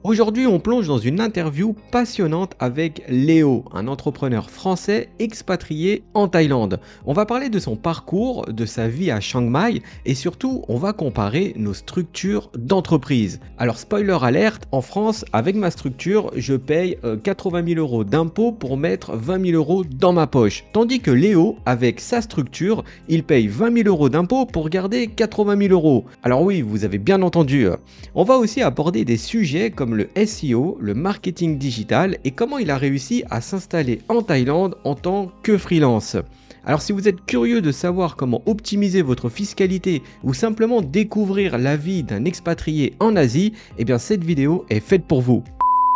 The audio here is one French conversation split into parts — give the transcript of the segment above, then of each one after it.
Aujourd'hui, on plonge dans une interview passionnante avec Léo, un entrepreneur français expatrié en Thaïlande. On va parler de son parcours, de sa vie à Chiang Mai et surtout, on va comparer nos structures d'entreprise. Alors, spoiler alerte, en France, avec ma structure, je paye 80 000 euros d'impôts pour mettre 20 000 euros dans ma poche. Tandis que Léo, avec sa structure, il paye 20 000 euros d'impôts pour garder 80 000 euros. Alors oui, vous avez bien entendu. On va aussi aborder des sujets comme le SEO, le marketing digital et comment il a réussi à s'installer en Thaïlande en tant que freelance. Alors si vous êtes curieux de savoir comment optimiser votre fiscalité ou simplement découvrir la vie d'un expatrié en Asie, eh bien cette vidéo est faite pour vous.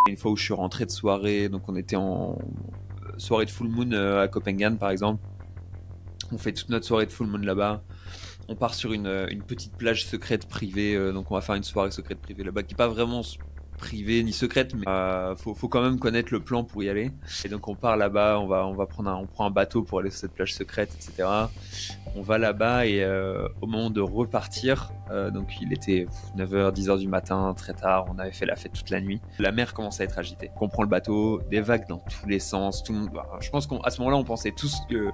Une fois où je suis rentré de soirée, donc on était en soirée de full moon à Copenhague par exemple. On fait toute notre soirée de full moon là-bas. On part sur une petite plage secrète privée, donc on va faire une soirée secrète privée là-bas qui n'est pas vraiment privée ni secrète, mais faut quand même connaître le plan pour y aller. Et donc on part là-bas, on prend un bateau pour aller sur cette plage secrète, etc. On va là-bas et au moment de repartir, donc il était 9h, 10h du matin, très tard, on avait fait la fête toute la nuit. La mer commence à être agitée. On prend le bateau, des vagues dans tous les sens. Tout le monde, je pense qu'à ce moment-là, on pensait tous que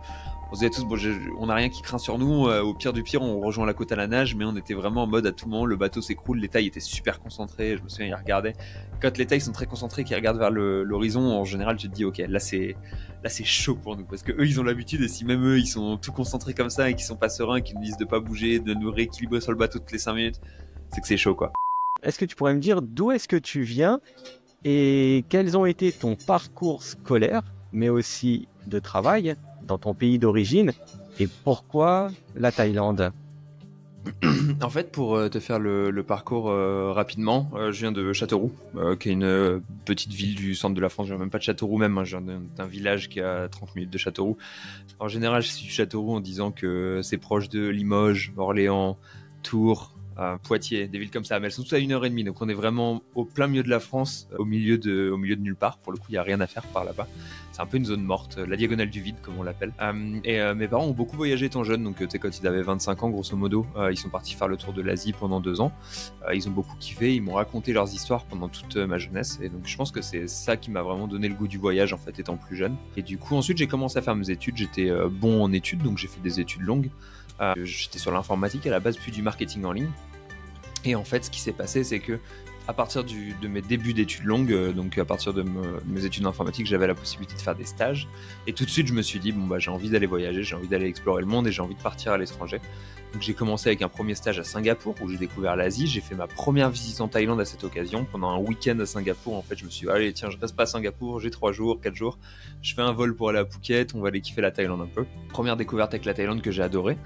on se disait tous, bon, on n'a rien qui craint sur nous, au pire du pire, on rejoint la côte à la nage, mais on était vraiment en mode à tout moment, le bateau s'écroule, les Thaïs étaient super concentrés, je me souviens, ils regardaient. Quand les Thaïs sont très concentrés, qu'ils regardent vers l'horizon, en général, tu te dis, ok, là c'est chaud pour nous, parce que eux, ils ont l'habitude, et si même eux, ils sont tout concentrés comme ça, et qu'ils sont pas sereins, qu'ils nous disent de pas bouger, de nous rééquilibrer sur le bateau toutes les 5 minutes, c'est que c'est chaud, quoi. Est-ce que tu pourrais me dire d'où est-ce que tu viens et quels ont été ton parcours scolaire, mais aussi de travail dans ton pays d'origine et pourquoi la Thaïlande? En fait, pour te faire le parcours rapidement, je viens de Châteauroux, qui est une petite ville du centre de la France. Je viens même pas de Châteauroux même, hein, je viens d'un village qui est à 30 minutes de Châteauroux. En général, je suis Châteauroux en disant que c'est proche de Limoges, Orléans, Tours, Poitiers, des villes comme ça. Mais elles sont toutes à 1h30, donc on est vraiment au plein milieu de la France, au milieu de nulle part. Pour le coup, il n'y a rien à faire par là-bas. C'est un peu une zone morte, la diagonale du vide, comme on l'appelle. Mes parents ont beaucoup voyagé étant jeunes, donc tu sais, quand ils avaient 25 ans, grosso modo, ils sont partis faire le tour de l'Asie pendant 2 ans. Ils ont beaucoup kiffé, ils m'ont raconté leurs histoires pendant toute ma jeunesse, et donc je pense que c'est ça qui m'a vraiment donné le goût du voyage, en fait, étant plus jeune. Et du coup, ensuite, j'ai commencé à faire mes études. J'étais bon en études, donc j'ai fait des études longues. J'étais sur l'informatique à la base, puis du marketing en ligne. Et en fait, ce qui s'est passé, c'est que à partir de mes débuts d'études longues, donc à partir de mes études d'informatique, j'avais la possibilité de faire des stages. Et tout de suite, je me suis dit, bon, bah, j'ai envie d'aller voyager, j'ai envie d'aller explorer le monde et j'ai envie de partir à l'étranger. Donc j'ai commencé avec un premier stage à Singapour où j'ai découvert l'Asie. J'ai fait ma première visite en Thaïlande à cette occasion. Pendant un week-end à Singapour, en fait, je me suis dit, allez, tiens, je reste pas à Singapour, j'ai 3 jours, 4 jours. Je fais un vol pour aller à Phuket, on va aller kiffer la Thaïlande un peu. Première découverte avec la Thaïlande que j'ai adorée.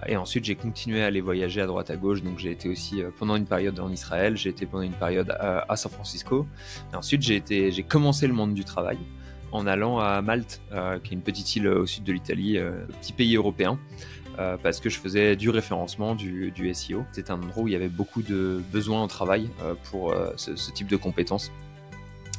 Et ensuite, j'ai continué à aller voyager à droite à gauche. Donc j'ai été aussi pendant une période en Israël, j'ai été pendant une période à San Francisco. Et ensuite, j'ai commencé le monde du travail en allant à Malte, qui est une petite île au sud de l'Italie, petit pays européen. Parce que je faisais du référencement, du SEO. C'était un endroit où il y avait beaucoup de besoins au travail pour ce type de compétences.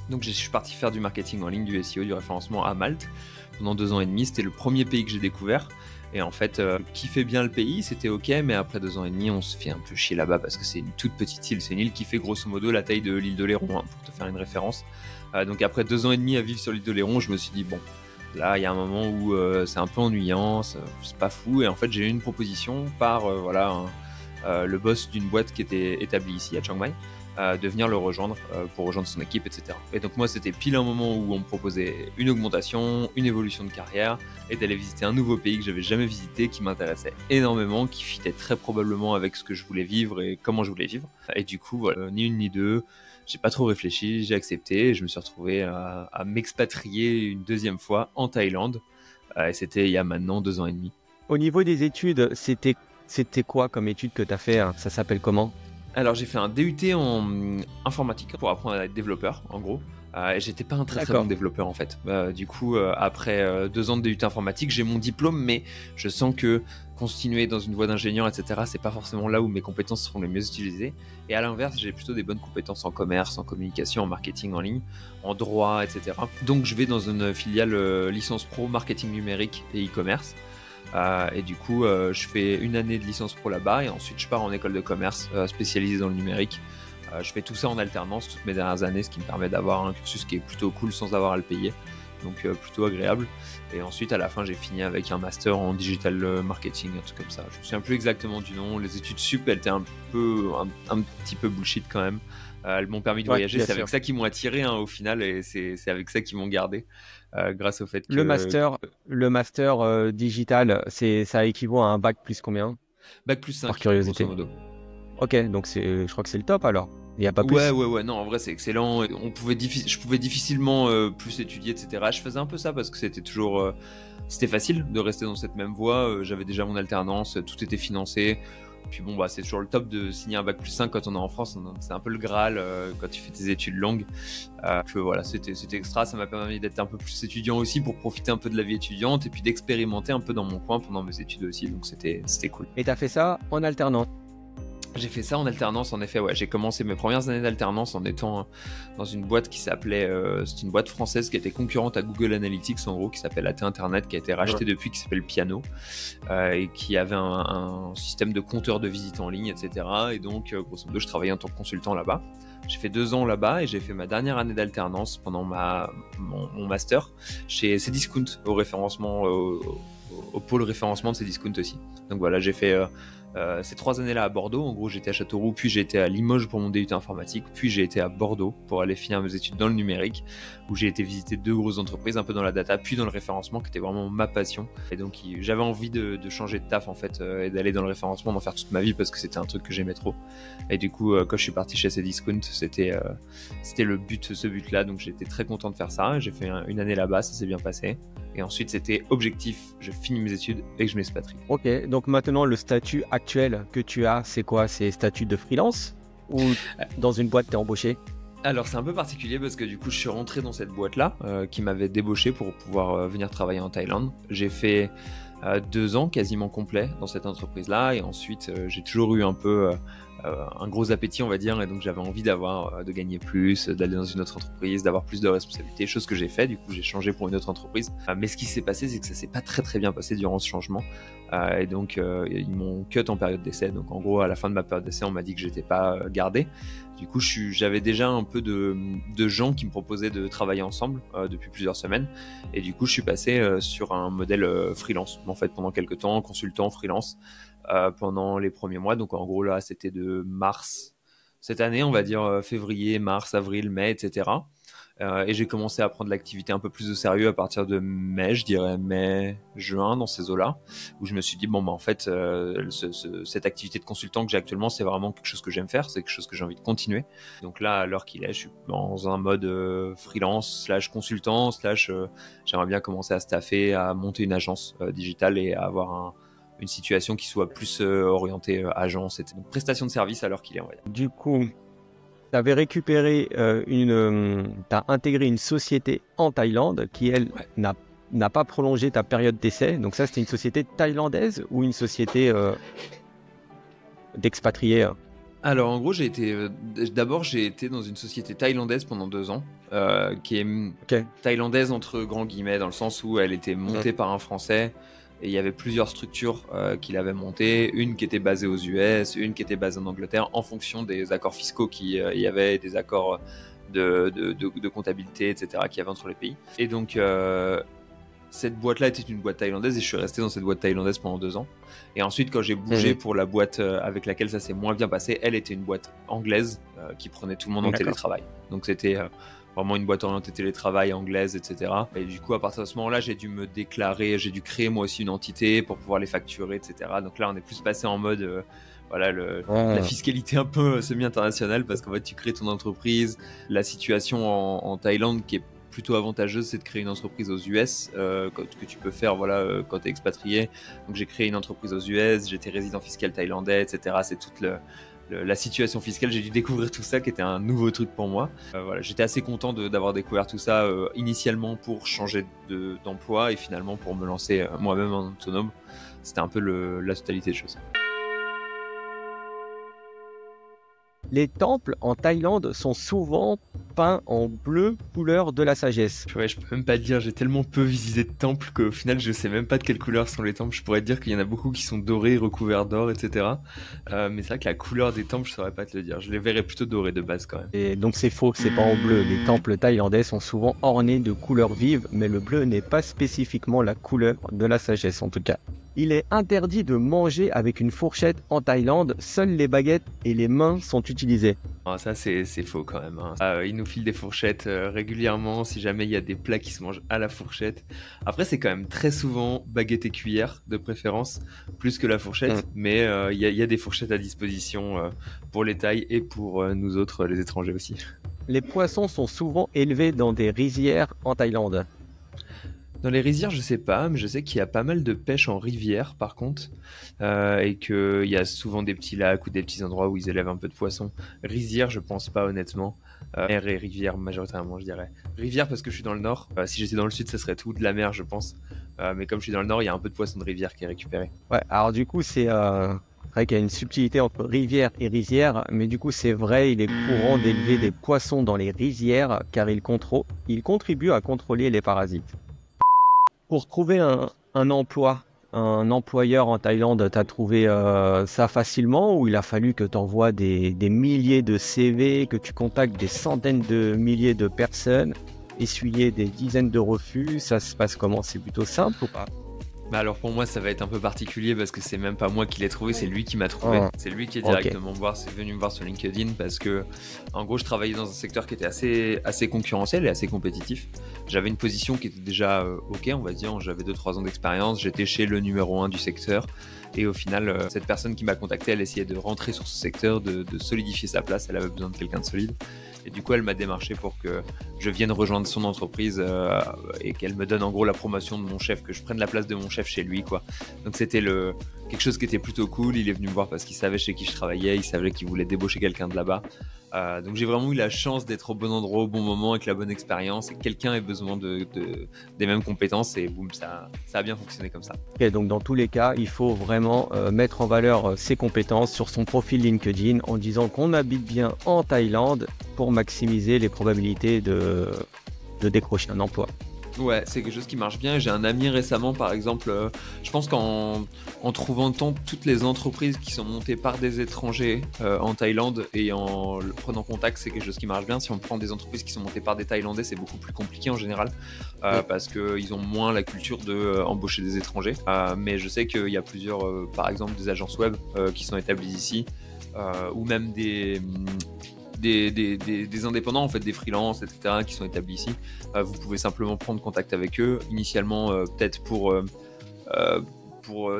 Donc je suis parti faire du marketing en ligne, du SEO, du référencement à Malte pendant 2 ans et demi. C'était le premier pays que j'ai découvert. Et en fait, kiffait bien le pays, c'était ok, mais après 2 ans et demi, on se fait un peu chier là-bas parce que c'est une toute petite île. C'est une île qui fait grosso modo la taille de l'île de Léron, hein, pour te faire une référence. Donc après 2 ans et demi à vivre sur l'île de Léron, je me suis dit, bon, là, il y a un moment où c'est un peu ennuyant, c'est pas fou. Et en fait, j'ai eu une proposition par le boss d'une boîte qui était établie ici à Chiang Mai, de venir le rejoindre pour rejoindre son équipe, etc. Et donc moi, c'était pile un moment où on me proposait une augmentation, une évolution de carrière et d'aller visiter un nouveau pays que j'avais jamais visité, qui m'intéressait énormément, qui fitait très probablement avec ce que je voulais vivre et comment je voulais vivre. Et du coup, voilà, ni une ni deux. J'ai pas trop réfléchi, j'ai accepté et je me suis retrouvé à m'expatrier une 2e fois en Thaïlande. Et c'était il y a maintenant 2 ans et demi. Au niveau des études, c'était quoi comme étude que tu as fait, hein? Ça s'appelle comment? Alors j'ai fait un DUT en informatique pour apprendre à être développeur, en gros. Et j'étais pas un très bon développeur en fait. Du coup, après 2 ans de DUT informatique, j'ai mon diplôme, mais je sens que continuer dans une voie d'ingénieur, etc., c'est pas forcément là où mes compétences seront les mieux utilisées. Et à l'inverse, j'ai plutôt des bonnes compétences en commerce, en communication, en marketing en ligne, en droit, etc. Donc je vais dans une filiale licence pro marketing numérique et e-commerce. Et du coup, je fais une année de licence pro là-bas et ensuite je pars en école de commerce spécialisée dans le numérique Je fais tout ça en alternance toutes mes dernières années, ce qui me permet d'avoir un cursus qui est plutôt cool sans avoir à le payer. Donc plutôt agréable. Et ensuite à la fin j'ai fini avec un master en digital marketing, un truc comme ça. Je me souviens plus exactement du nom. Les études sup elles étaient un petit peu bullshit quand même. Elles m'ont permis de voyager, c'est avec ça qu'ils m'ont attiré au final, et c'est avec ça qu'ils m'ont gardé, grâce au fait que... Le master digital, ça équivaut à un bac plus combien? Bac plus 5, par curiosité. grosso modo. Ok, donc je crois que c'est le top alors. Il n'y a pas plus. Ouais, non, en vrai c'est excellent. Je pouvais difficilement plus étudier, etc. Je faisais un peu ça parce que c'était toujours... c'était facile de rester dans cette même voie. J'avais déjà mon alternance, tout était financé. Puis bon, c'est toujours le top de signer un bac plus 5 quand on est en France. C'est un peu le Graal quand tu fais tes études longues. Voilà, c'était extra. Ça m'a permis d'être un peu plus étudiant aussi pour profiter un peu de la vie étudiante et puis d'expérimenter un peu dans mon coin pendant mes études aussi. Donc c'était cool. Et tu as fait ça en alternance? J'ai fait ça en alternance, en effet, ouais. J'ai commencé mes premières années d'alternance en étant dans une boîte qui s'appelait... c'est une boîte française qui était concurrente à Google Analytics, en gros, qui s'appelle AT Internet, qui a été rachetée depuis, qui s'appelle Piano, et qui avait un système de compteur de visites en ligne, etc. Et donc, grosso modo, je travaillais en tant que consultant là-bas. J'ai fait 2 ans là-bas et j'ai fait ma dernière année d'alternance pendant mon master chez Cdiscount, au référencement, au pôle référencement de Cdiscount aussi. Donc voilà, j'ai fait... ces 3 années-là à Bordeaux. En gros, j'étais à Châteauroux, puis j'ai été à Limoges pour mon DUT informatique, puis j'ai été à Bordeaux pour aller finir mes études dans le numérique, où j'ai été visiter 2 grosses entreprises, un peu dans la data, puis dans le référencement, qui était vraiment ma passion. Et donc, j'avais envie de changer de taf, en fait, et d'aller dans le référencement, d'en faire toute ma vie, parce que c'était un truc que j'aimais trop. Et du coup, quand je suis parti chez Cdiscount, c'était ce but-là, donc j'étais très content de faire ça. J'ai fait une année là-bas, ça s'est bien passé. Et ensuite, c'était objectif, je finis mes études et que je m'expatrie. Ok, donc maintenant, le statut actuel que tu as, c'est quoi? C'est statut de freelance ou dans une boîte, tu es embauché? Alors, c'est un peu particulier parce que du coup, je suis rentré dans cette boîte-là qui m'avait débauché pour pouvoir venir travailler en Thaïlande. J'ai fait 2 ans quasiment complets dans cette entreprise-là et ensuite, j'ai toujours eu un peu... un gros appétit, on va dire, et donc j'avais envie de gagner plus, d'aller dans une autre entreprise, d'avoir plus de responsabilités, chose que j'ai fait. Du coup, j'ai changé pour une autre entreprise. Mais ce qui s'est passé, c'est que ça s'est pas très très bien passé durant ce changement. Et donc, ils m'ont cut en période d'essai. Donc, en gros, à la fin de ma période d'essai, on m'a dit que j'étais pas gardé. Du coup, j'avais déjà un peu de gens qui me proposaient de travailler ensemble depuis plusieurs semaines. Et du coup, je suis passé sur un modèle freelance. En fait, pendant quelques temps, consultant freelance. Pendant les premiers mois. Donc en gros là c'était de mars cette année, on va dire février, mars, avril, mai, etc. Et j'ai commencé à prendre l'activité un peu plus au sérieux à partir de mai, je dirais mai, juin, dans ces eaux-là, où je me suis dit en fait cette activité de consultant que j'ai actuellement, c'est vraiment quelque chose que j'aime faire, c'est quelque chose que j'ai envie de continuer. Donc là, à l'heure qu'il est, je suis dans un mode freelance / consultant / j'aimerais bien commencer à staffer, à monter une agence digitale et à avoir une situation qui soit plus orientée agence, etc. Donc prestation de service à l'heure qu'il est, on va dire. Du coup, tu avais récupéré t'as intégré une société en Thaïlande qui, elle, n'a pas prolongé ta période d'essai. Donc ça, c'était une société thaïlandaise ou une société d'expatriés? Alors en gros, d'abord j'ai été dans une société thaïlandaise pendant 2 ans, qui est thaïlandaise entre grands guillemets, dans le sens où elle était montée par un Français. Et il y avait plusieurs structures qu'il avait montées, une qui était basée aux US, une qui était basée en Angleterre, en fonction des accords fiscaux qu'il y avait, des accords de comptabilité, etc., qu'il y avait entre les pays. Et donc, cette boîte-là était une boîte thaïlandaise et je suis resté dans cette boîte thaïlandaise pendant 2 ans. Et ensuite, quand j'ai bougé pour la boîte avec laquelle ça s'est moins bien passé, elle était une boîte anglaise qui prenait tout le monde en télétravail. Donc, c'était... vraiment une boîte orientée télétravail anglaise, etc. Et du coup, à partir de ce moment-là, j'ai dû me déclarer, j'ai dû créer moi aussi une entité pour pouvoir les facturer, etc. Donc là, on est plus passé en mode, la fiscalité un peu semi-internationale, parce qu'en fait, tu crées ton entreprise. La situation en Thaïlande qui est plutôt avantageuse, c'est de créer une entreprise aux US, que tu peux faire quand tu es expatrié. Donc j'ai créé une entreprise aux US, j'étais résident fiscal thaïlandais, etc. C'est toute la situation fiscale, j'ai dû découvrir tout ça qui était un nouveau truc pour moi. J'étais assez content d'avoir découvert tout ça initialement pour changer d'emploi et finalement pour me lancer moi-même en autonome. C'était un peu la totalité des choses. Les temples en Thaïlande sont souvent peint en bleu, couleur de la sagesse. Ouais, je peux même pas te dire, j'ai tellement peu visité de temples qu'au final je sais même pas de quelle couleur sont les temples. Je pourrais te dire qu'il y en a beaucoup qui sont dorés, recouverts d'or, etc. Mais c'est vrai que la couleur des temples, je saurais pas te le dire. Je les verrais plutôt dorés de base quand même. Et donc c'est faux, c'est pas en bleu. Les temples thaïlandais sont souvent ornés de couleurs vives, mais le bleu n'est pas spécifiquement la couleur de la sagesse en tout cas. Il est interdit de manger avec une fourchette en Thaïlande, seules les baguettes et les mains sont utilisées. Ah, ça c'est faux quand même, hein. Ils nous filent des fourchettes régulièrement si jamais il y a des plats qui se mangent à la fourchette. Après c'est quand même très souvent baguette et cuillère de préférence, plus que la fourchette. Mais il y a des fourchettes à disposition pour les Thaïs et pour nous autres les étrangers aussi. Les poissons sont souvent élevés dans des rizières en Thaïlande. Dans les rizières, je sais pas, mais je sais qu'il y a pas mal de pêche en rivière par contre, et qu'il y a souvent des petits lacs ou des petits endroits où ils élèvent un peu de poissons. Rizière, je pense pas honnêtement. Mer et rivière majoritairement, je dirais. Rivière parce que je suis dans le nord. Si j'étais dans le sud, ça serait tout de la mer, je pense. Mais comme je suis dans le nord, il y a un peu de poisson de rivière qui est récupéré. Ouais, alors du coup, c'est vrai qu'il y a une subtilité entre rivière et rizière, mais du coup, c'est vrai, il est courant d'élever des poissons dans les rizières car ils contribuent à contrôler les parasites. Pour trouver un emploi, un employeur en Thaïlande, tu as trouvé ça facilement ou il a fallu que tu envoies des milliers de CV, que tu contactes des centaines de milliers de personnes, essuyer des dizaines de refus? Ça se passe comment? C'est plutôt simple ou pas? Bah alors pour moi ça va être un peu particulier parce que c'est même pas moi qui l'ai trouvé, c'est lui qui m'a trouvé. C'est lui qui est directement venu me voir sur LinkedIn parce que en gros je travaillais dans un secteur qui était assez concurrentiel et assez compétitif. J'avais une position qui était déjà ok, on va dire, j'avais 2-3 ans d'expérience, j'étais chez le numéro 1 du secteur et au final cette personne qui m'a contacté, elle essayait de rentrer sur ce secteur, de solidifier sa place, elle avait besoin de quelqu'un de solide. Et du coup, elle m'a démarché pour que je vienne rejoindre son entreprise et qu'elle me donne en gros la promotion de mon chef, que je prenne la place de mon chef chez lui, quoi. Donc c'était quelque chose qui était plutôt cool. Il est venu me voir parce qu'il savait chez qui je travaillais, il savait qu'il voulait débaucher quelqu'un de là-bas. Donc j'ai vraiment eu la chance d'être au bon endroit au bon moment avec la bonne expérience et que quelqu'un ait besoin des mêmes compétences et boum, ça a bien fonctionné comme ça. Et donc dans tous les cas, il faut vraiment mettre en valeur ses compétences sur son profil LinkedIn en disant qu'on habite bien en Thaïlande pour maximiser les probabilités de décrocher un emploi. Ouais, c'est quelque chose qui marche bien. J'ai un ami récemment, par exemple, je pense qu'en trouvant toutes les entreprises qui sont montées par des étrangers en Thaïlande et en prenant contact, c'est quelque chose qui marche bien. Si on prend des entreprises qui sont montées par des Thaïlandais, c'est beaucoup plus compliqué en général parce qu'ils ont moins la culture d'embaucher des étrangers. Mais je sais qu'il y a plusieurs, par exemple, des agences web qui sont établies ici ou même des indépendants, en fait, des freelances, etc., qui sont établis ici. Vous pouvez simplement prendre contact avec eux, initialement peut-être pour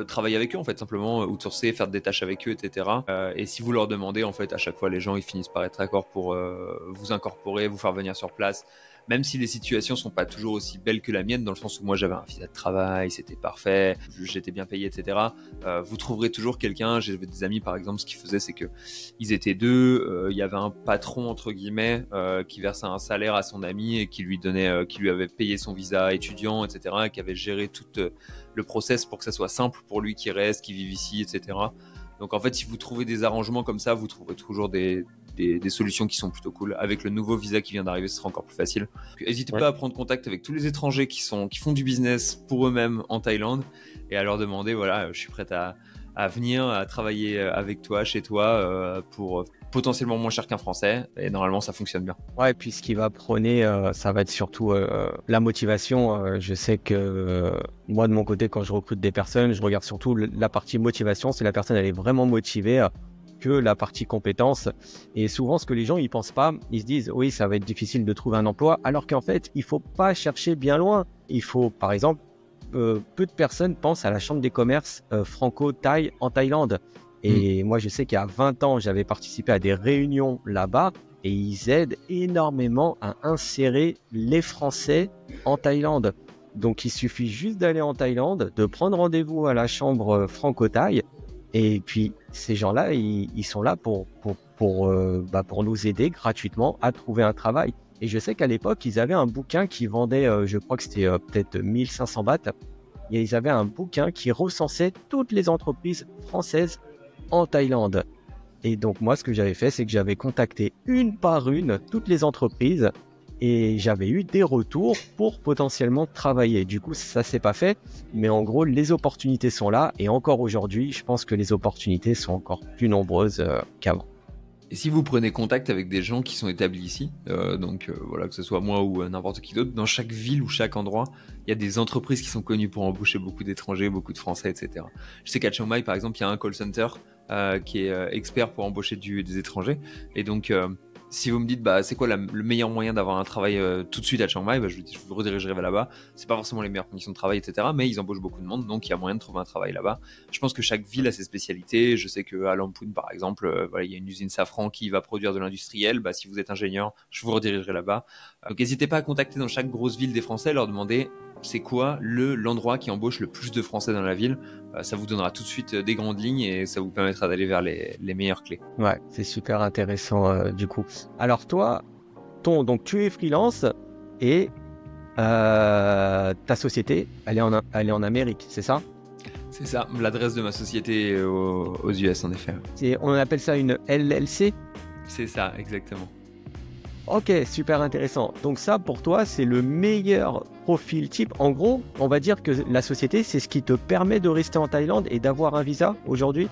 travailler avec eux, en fait, simplement outsourcer, faire des tâches avec eux, etc. Et si vous leur demandez, en fait, à chaque fois, les gens, ils finissent par être d'accord pour vous incorporer, vous faire venir sur place. Même si les situations sont pas toujours aussi belles que la mienne, dans le sens où moi j'avais un visa de travail, c'était parfait, j'étais bien payé, etc. Vous trouverez toujours quelqu'un. J'avais des amis par exemple, ce qu'ils faisaient, c'est que ils étaient deux. Il y avait un patron entre guillemets qui versait un salaire à son ami et qui lui avait payé son visa étudiant, etc. Et qui avait géré tout le process pour que ça soit simple pour lui qui reste, qui vive ici, etc. Donc en fait, si vous trouvez des arrangements comme ça, vous trouverez toujours des solutions qui sont plutôt cool. Avec le nouveau visa qui vient d'arriver, ce sera encore plus facile. N'hésitez pas à prendre contact avec tous les étrangers qui font du business pour eux-mêmes en Thaïlande et à leur demander, voilà, je suis prête à venir, à travailler avec toi, chez toi, pour potentiellement moins cher qu'un Français. Et normalement, ça fonctionne bien. Ouais, et puis ce qui va prôner, ça va être surtout la motivation. Je sais que moi, de mon côté, quand je recrute des personnes, je regarde surtout la partie motivation. Si la personne, elle est vraiment motivée, que la partie compétence. Et souvent, ce que les gens ils pensent pas, ils se disent oui, ça va être difficile de trouver un emploi, alors qu'en fait, il faut pas chercher bien loin. Il faut, par exemple, peu de personnes pensent à la chambre des commerces franco-thaï en Thaïlande. Et moi, je sais qu'il y a 20 ans, j'avais participé à des réunions là-bas et ils aident énormément à insérer les Français en Thaïlande. Donc, il suffit juste d'aller en Thaïlande, de prendre rendez-vous à la chambre franco-thaï. Et puis, ces gens-là, ils sont là pour nous aider gratuitement à trouver un travail. Et je sais qu'à l'époque, ils avaient un bouquin qui vendait, je crois que c'était peut-être 1500 bahts. Et ils avaient un bouquin qui recensait toutes les entreprises françaises en Thaïlande. Et donc moi, ce que j'avais fait, c'est que j'avais contacté une par une toutes les entreprises et j'avais eu des retours pour potentiellement travailler. Du coup, ça s'est pas fait, mais en gros, les opportunités sont là et encore aujourd'hui, je pense que les opportunités sont encore plus nombreuses qu'avant. Et si vous prenez contact avec des gens qui sont établis ici, voilà, que ce soit moi ou n'importe qui d'autre, dans chaque ville ou chaque endroit, il y a des entreprises qui sont connues pour embaucher beaucoup d'étrangers, beaucoup de Français, etc. Je sais qu'à Chiang Mai, par exemple, il y a un call center qui est expert pour embaucher des étrangers. Et donc, si vous me dites, c'est quoi le meilleur moyen d'avoir un travail tout de suite à Chiang Mai, je vous redirigerai vers là-bas. C'est pas forcément les meilleures conditions de travail, etc. Mais ils embauchent beaucoup de monde, donc il y a moyen de trouver un travail là-bas. Je pense que chaque ville a ses spécialités. Je sais qu'à Lamphun, par exemple, il y a une usine safran qui va produire de l'industriel. Si vous êtes ingénieur, je vous redirigerai là-bas. Donc n'hésitez pas à contacter dans chaque grosse ville des Français, leur demander c'est quoi l'endroit qui embauche le plus de Français dans la ville. Ça vous donnera tout de suite des grandes lignes et ça vous permettra d'aller vers les meilleures clés. Ouais, c'est super intéressant du coup. Alors toi, donc tu es freelance et ta société, elle est en Amérique, c'est ça? C'est ça, l'adresse de ma société est aux US en effet. On appelle ça une LLC? C'est ça, exactement. Ok, super intéressant. Donc ça, pour toi, c'est le meilleur profil type. En gros, on va dire que la société, c'est ce qui te permet de rester en Thaïlande et d'avoir un visa aujourd'hui?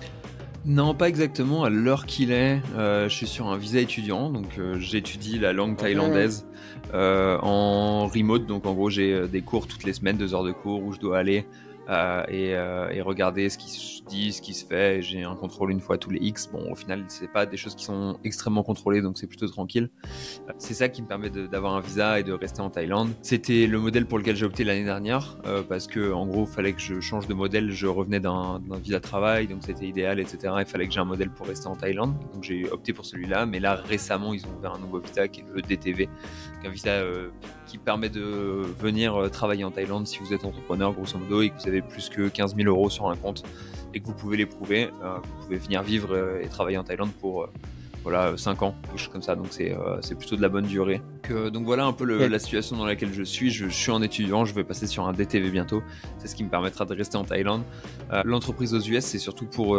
Non, pas exactement. À l'heure qu'il est, je suis sur un visa étudiant, donc j'étudie la langue thaïlandaise en remote. Donc en gros, j'ai des cours toutes les semaines, 2 heures de cours où je dois aller et regarder ce qui se dit, ce qui se fait. Et j'ai un contrôle une fois tous les X. Bon, au final, c'est pas des choses qui sont extrêmement contrôlées, donc c'est plutôt tranquille. C'est ça qui me permet d'avoir un visa et de rester en Thaïlande. C'était le modèle pour lequel j'ai opté l'année dernière, parce que en gros, il fallait que je change de modèle. Je revenais d'un visa de travail, donc c'était idéal, etc. Il fallait que j'ai un modèle pour rester en Thaïlande, donc j'ai opté pour celui-là. Mais là, récemment, ils ont ouvert un nouveau visa qui est le DTV, un visa qui permet de venir travailler en Thaïlande si vous êtes entrepreneur, grosso modo, et que vous avez plus que 15 000 € sur un compte et que vous pouvez les prouver. Vous pouvez venir vivre et travailler en Thaïlande pour 5 ans, quelque chose comme ça. Donc c'est plutôt de la bonne durée. Donc voilà un peu la situation dans laquelle je suis. Je suis en étudiant, je vais passer sur un DTV bientôt. C'est ce qui me permettra de rester en Thaïlande. L'entreprise aux US, c'est surtout pour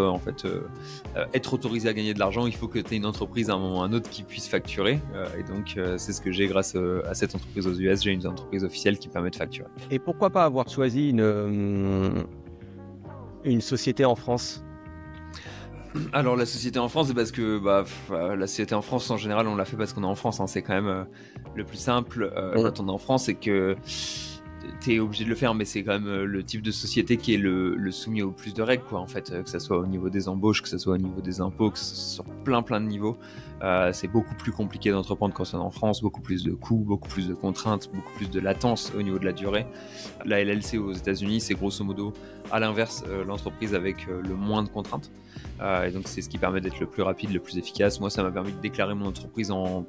être autorisé à gagner de l'argent. Il faut que tu aies une entreprise à un moment ou à un autre qui puisse facturer. Et donc c'est ce que j'ai grâce à cette entreprise aux US. J'ai une entreprise officielle qui permet de facturer. Et pourquoi pas avoir choisi une société en France? Alors la société en France, c'est parce que la société en France en général on l'a fait parce qu'on est en France, hein. C'est quand même le plus simple quand on est en France, c'est que t'es obligé de le faire, mais c'est quand même le type de société qui est le soumis au plus de règles, quoi, en fait, que ce soit au niveau des embauches, que ce soit au niveau des impôts, que ce soit sur plein de niveaux. C'est beaucoup plus compliqué d'entreprendre quand on est en France, beaucoup plus de coûts, beaucoup plus de contraintes, beaucoup plus de latence au niveau de la durée. La LLC aux États-Unis, c'est grosso modo à l'inverse l'entreprise avec le moins de contraintes. Et donc c'est ce qui permet d'être le plus rapide, le plus efficace. Moi, ça m'a permis de déclarer mon entreprise en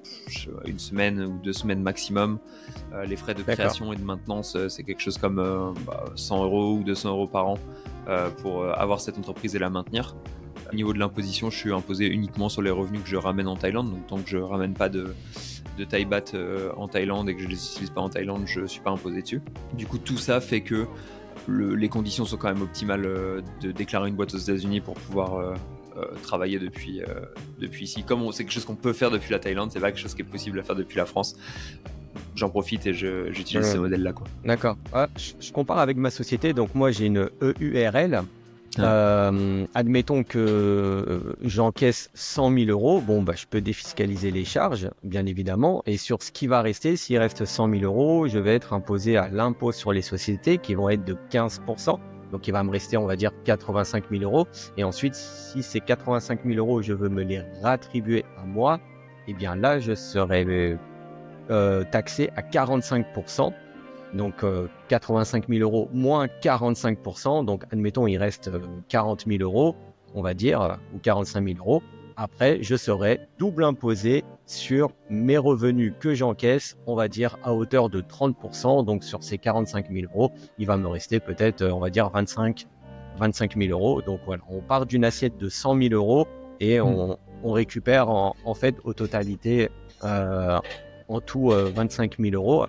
1 semaine ou 2 semaines maximum. Les frais de création et de maintenance, c'est quelque chose comme 100 € ou 200 € par an pour avoir cette entreprise et la maintenir. Au niveau de l'imposition, je suis imposé uniquement sur les revenus que je ramène en Thaïlande. Donc tant que je ramène pas de Thai baht en Thaïlande et que je les utilise pas en Thaïlande, je suis pas imposé dessus. Du coup, tout ça fait que les conditions sont quand même optimales de déclarer une boîte aux États-Unis pour pouvoir travailler depuis ici. Comme c'est quelque chose qu'on peut faire depuis la Thaïlande, c'est pas quelque chose qui est possible à faire depuis la France. J'en profite et j'utilise ce modèle-là, quoi. D'accord. Je compare avec ma société. Donc moi, j'ai une EURL. Admettons que j'encaisse 100 000 €. Bon, je peux défiscaliser les charges, bien évidemment. Et sur ce qui va rester, s'il reste 100 000 €, je vais être imposé à l'impôt sur les sociétés qui vont être de 15%. Donc, il va me rester, on va dire, 85 000 €. Et ensuite, si ces 85 000 €, je veux me les rattribuer à moi, eh bien là, je serai taxé à 45%. Donc 85 000 € moins 45%. Donc admettons, il reste 40 000 €, on va dire, ou 45 000 €. Après, je serai double imposé sur mes revenus que j'encaisse, on va dire, à hauteur de 30%. Donc sur ces 45 000 €, il va me rester peut-être, on va dire, 25 000 €. Donc voilà, on part d'une assiette de 100 000 € et on récupère en fait au totalité en tout 25 000 €.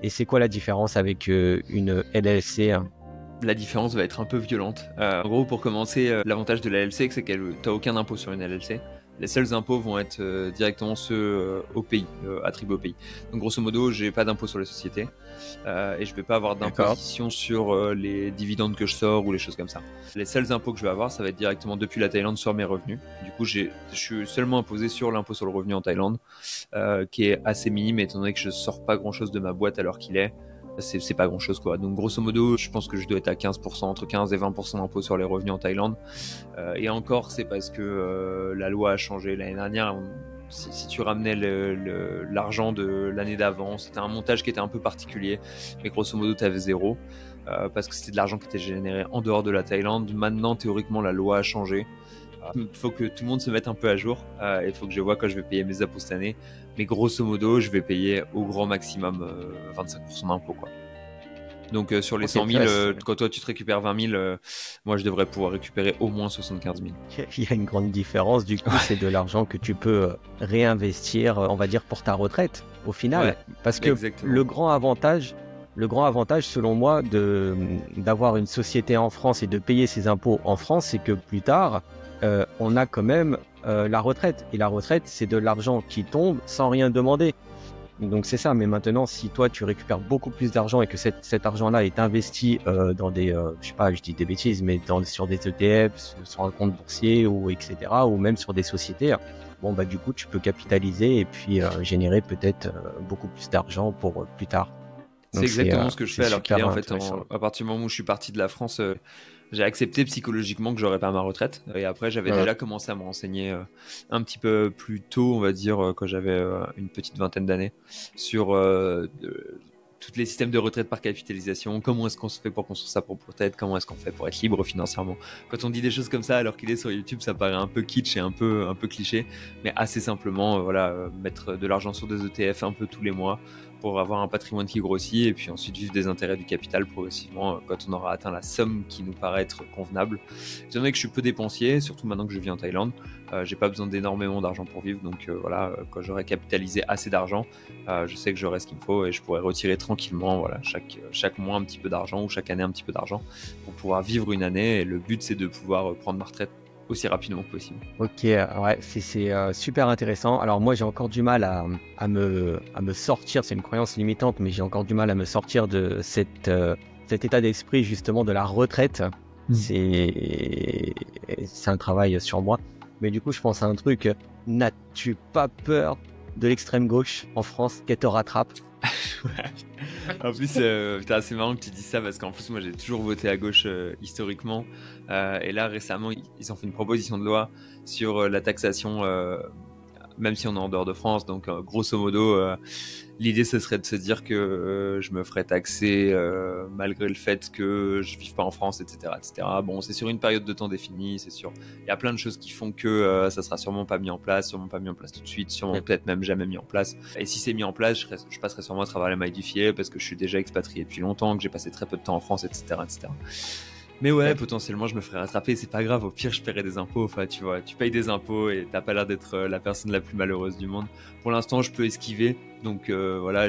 Et c'est quoi la différence avec une LLC? La différence va être un peu violente. En gros, pour commencer, l'avantage de la LLC, c'est qu'elle t'as aucun impôt sur une LLC. Les seuls impôts vont être directement ceux au pays, attribués au pays. Donc grosso modo, j'ai pas d'impôt sur les sociétés et je vais pas avoir d'imposition sur les dividendes que je sors ou les choses comme ça. Les seuls impôts que je vais avoir, ça va être directement depuis la Thaïlande sur mes revenus. Du coup, je suis seulement imposé sur l'impôt sur le revenu en Thaïlande, qui est assez minime étant donné que je sors pas grand chose de ma boîte à l'heure qu'il est. C'est pas grand chose quoi. Donc grosso modo, je pense que je dois être à 15%, entre 15 et 20% d'impôt sur les revenus en Thaïlande. Et encore, c'est parce que la loi a changé l'année dernière. Si tu ramenais l'argent de l'année d'avant, c'était un montage qui était un peu particulier, mais grosso modo, tu avais zéro parce que c'était de l'argent qui était généré en dehors de la Thaïlande. Maintenant, théoriquement, la loi a changé. Il faut que tout le monde se mette un peu à jour. Il faut que je vois quand je vais payer mes impôts cette année. Mais grosso modo, je vais payer au grand maximum 25% d'impôts, quoi. Donc sur les 100 000, quand toi tu te récupères 20 000, moi je devrais pouvoir récupérer au moins 75 000. Il y a une grande différence, du coup, c'est de l'argent que tu peux réinvestir, on va dire, pour ta retraite, au final. Ouais, parce que exactement. Le grand avantage, selon moi, d'avoir une société en France et de payer ses impôts en France, c'est que plus tard, on a quand même la retraite. Et la retraite, c'est de l'argent qui tombe sans rien demander. Donc c'est ça, mais maintenant, si toi, tu récupères beaucoup plus d'argent et que cet argent-là est investi dans des, je sais pas, je dis des bêtises, mais sur des ETF, sur un compte boursier, ou etc., ou même sur des sociétés, bon, bah du coup, tu peux capitaliser et puis générer peut-être beaucoup plus d'argent pour plus tard. C'est exactement ce que je fais alors qu'il est en fait, à partir du moment où je suis parti de la France, j'ai accepté psychologiquement que j'aurais pas ma retraite. Et après, j'avais déjà commencé à me renseigner un petit peu plus tôt, on va dire, quand j'avais une petite vingtaine d'années, sur tous les systèmes de retraite par capitalisation. Comment est-ce qu'on se fait pour construire sa propre retraite? Comment est-ce qu'on fait pour être libre financièrement? Quand on dit des choses comme ça, alors qu'il est sur YouTube, ça paraît un peu kitsch et un peu cliché. Mais assez simplement, mettre de l'argent sur des ETF un peu tous les mois, pour avoir un patrimoine qui grossit et puis ensuite vivre des intérêts du capital progressivement quand on aura atteint la somme qui nous paraît être convenable. Étant donné que je suis peu dépensier, surtout maintenant que je vis en Thaïlande, j'ai pas besoin d'énormément d'argent pour vivre, donc quand j'aurai capitalisé assez d'argent, je sais que j'aurai ce qu'il me faut et je pourrai retirer tranquillement chaque mois un petit peu d'argent ou chaque année un petit peu d'argent pour pouvoir vivre une année, et le but c'est de pouvoir prendre ma retraite aussi rapidement que possible. Ok, ouais, c'est super intéressant. Alors moi j'ai encore du mal à me sortir, c'est une croyance limitante, mais j'ai encore du mal à me sortir de cet état d'esprit justement de la retraite. C'est un travail sur moi. Mais du coup je pense à un truc, n'as-tu pas peur de l'extrême gauche en France qu'elle te rattrape? En plus, c'est assez marrant que tu dises ça parce qu'en plus, moi j'ai toujours voté à gauche historiquement. Et là, récemment, ils ont fait une proposition de loi sur la taxation, même si on est en dehors de France. Donc, grosso modo, l'idée ce serait de se dire que je me ferais taxer malgré le fait que je vive pas en France, etc., etc. Bon, c'est sur une période de temps définie, c'est sûr. Il y a plein de choses qui font que ça sera sûrement pas mis en place tout de suite, sûrement peut-être même jamais mis en place. Et si c'est mis en place, je passerai sûrement à travers les mailles du filet parce que je suis déjà expatrié depuis longtemps, que j'ai passé très peu de temps en France, etc., etc. Mais ouais, potentiellement je me ferais rattraper, c'est pas grave, au pire je paierai des impôts, enfin tu vois, tu payes des impôts et t'as pas l'air d'être la personne la plus malheureuse du monde. Pour l'instant je peux esquiver, donc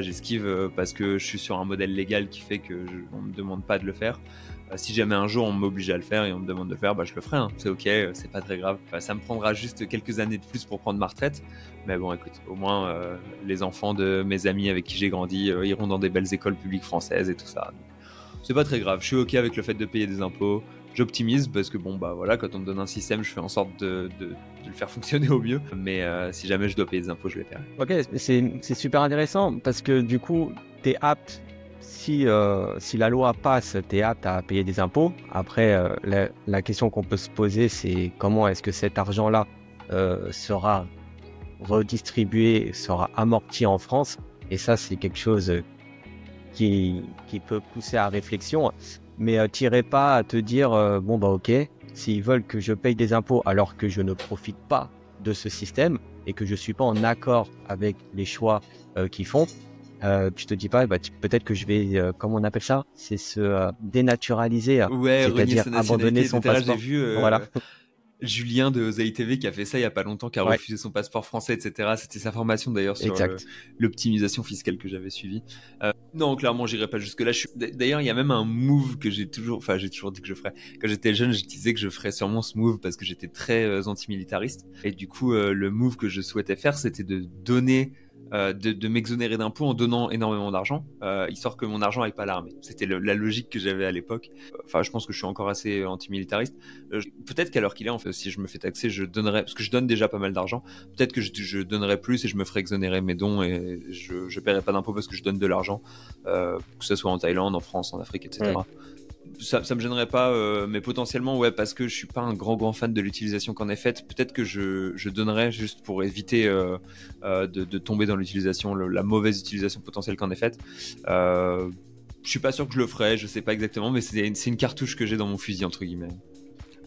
j'esquive parce que je suis sur un modèle légal qui fait que on me demande pas de le faire. Si jamais un jour on m'oblige à le faire et on me demande de le faire, je le ferai, hein. C'est ok, c'est pas très grave. Ça me prendra juste quelques années de plus pour prendre ma retraite, mais bon écoute, au moins les enfants de mes amis avec qui j'ai grandi iront dans des belles écoles publiques françaises et tout ça. Donc, c'est pas très grave, je suis ok avec le fait de payer des impôts, j'optimise parce que quand on me donne un système, je fais en sorte de le faire fonctionner au mieux, mais si jamais je dois payer des impôts, je les paierai. Ok, c'est super intéressant parce que du coup, t'es apte, si la loi passe, t'es apte à payer des impôts. Après, la question qu'on peut se poser, c'est comment est-ce que cet argent-là sera redistribué, sera amorti en France, et ça, c'est quelque chose qui peut pousser à réflexion, mais t'irais pas à te dire ok, s'ils veulent que je paye des impôts alors que je ne profite pas de ce système et que je suis pas en accord avec les choix qu'ils font, tu te dis pas peut-être que je vais comment on appelle ça, c'est se dénaturaliser, c'est-à-dire abandonner son passeport. J'ai vu, voilà. Julien de Oseille TV qui a fait ça il y a pas longtemps, qui a Ouais, refusé son passeport français, etc. C'était sa formation d'ailleurs sur exact. l'optimisation fiscale que j'avais suivie. Non, clairement, j'irai pas jusque-là. D'ailleurs, il y a même un move que j'ai toujours dit que je ferais. Quand j'étais jeune, je disais que je ferais sûrement ce move parce que j'étais très antimilitariste. Et du coup, le move que je souhaitais faire, c'était de donner de m'exonérer d'impôts en donnant énormément d'argent, histoire que mon argent aille pas à l'armée. C'était la logique que j'avais à l'époque. Enfin, je pense que je suis encore assez antimilitariste. Peut-être qu'à l'heure qu'il est, en fait, si je me fais taxer, je donnerais, parce que je donne déjà pas mal d'argent, peut-être que je donnerais plus et je me ferais exonérer mes dons et je paierais pas d'impôts parce que je donne de l'argent, que ce soit en Thaïlande, en France, en Afrique, etc. Ça me gênerait pas, mais potentiellement, ouais, parce que je suis pas un grand fan de l'utilisation qu'en est faite. Peut-être que je donnerais juste pour éviter de tomber dans l'utilisation, la mauvaise utilisation potentielle qu'en est faite. Je suis pas sûr que je le ferais, je sais pas exactement, mais c'est une cartouche que j'ai dans mon fusil, entre guillemets.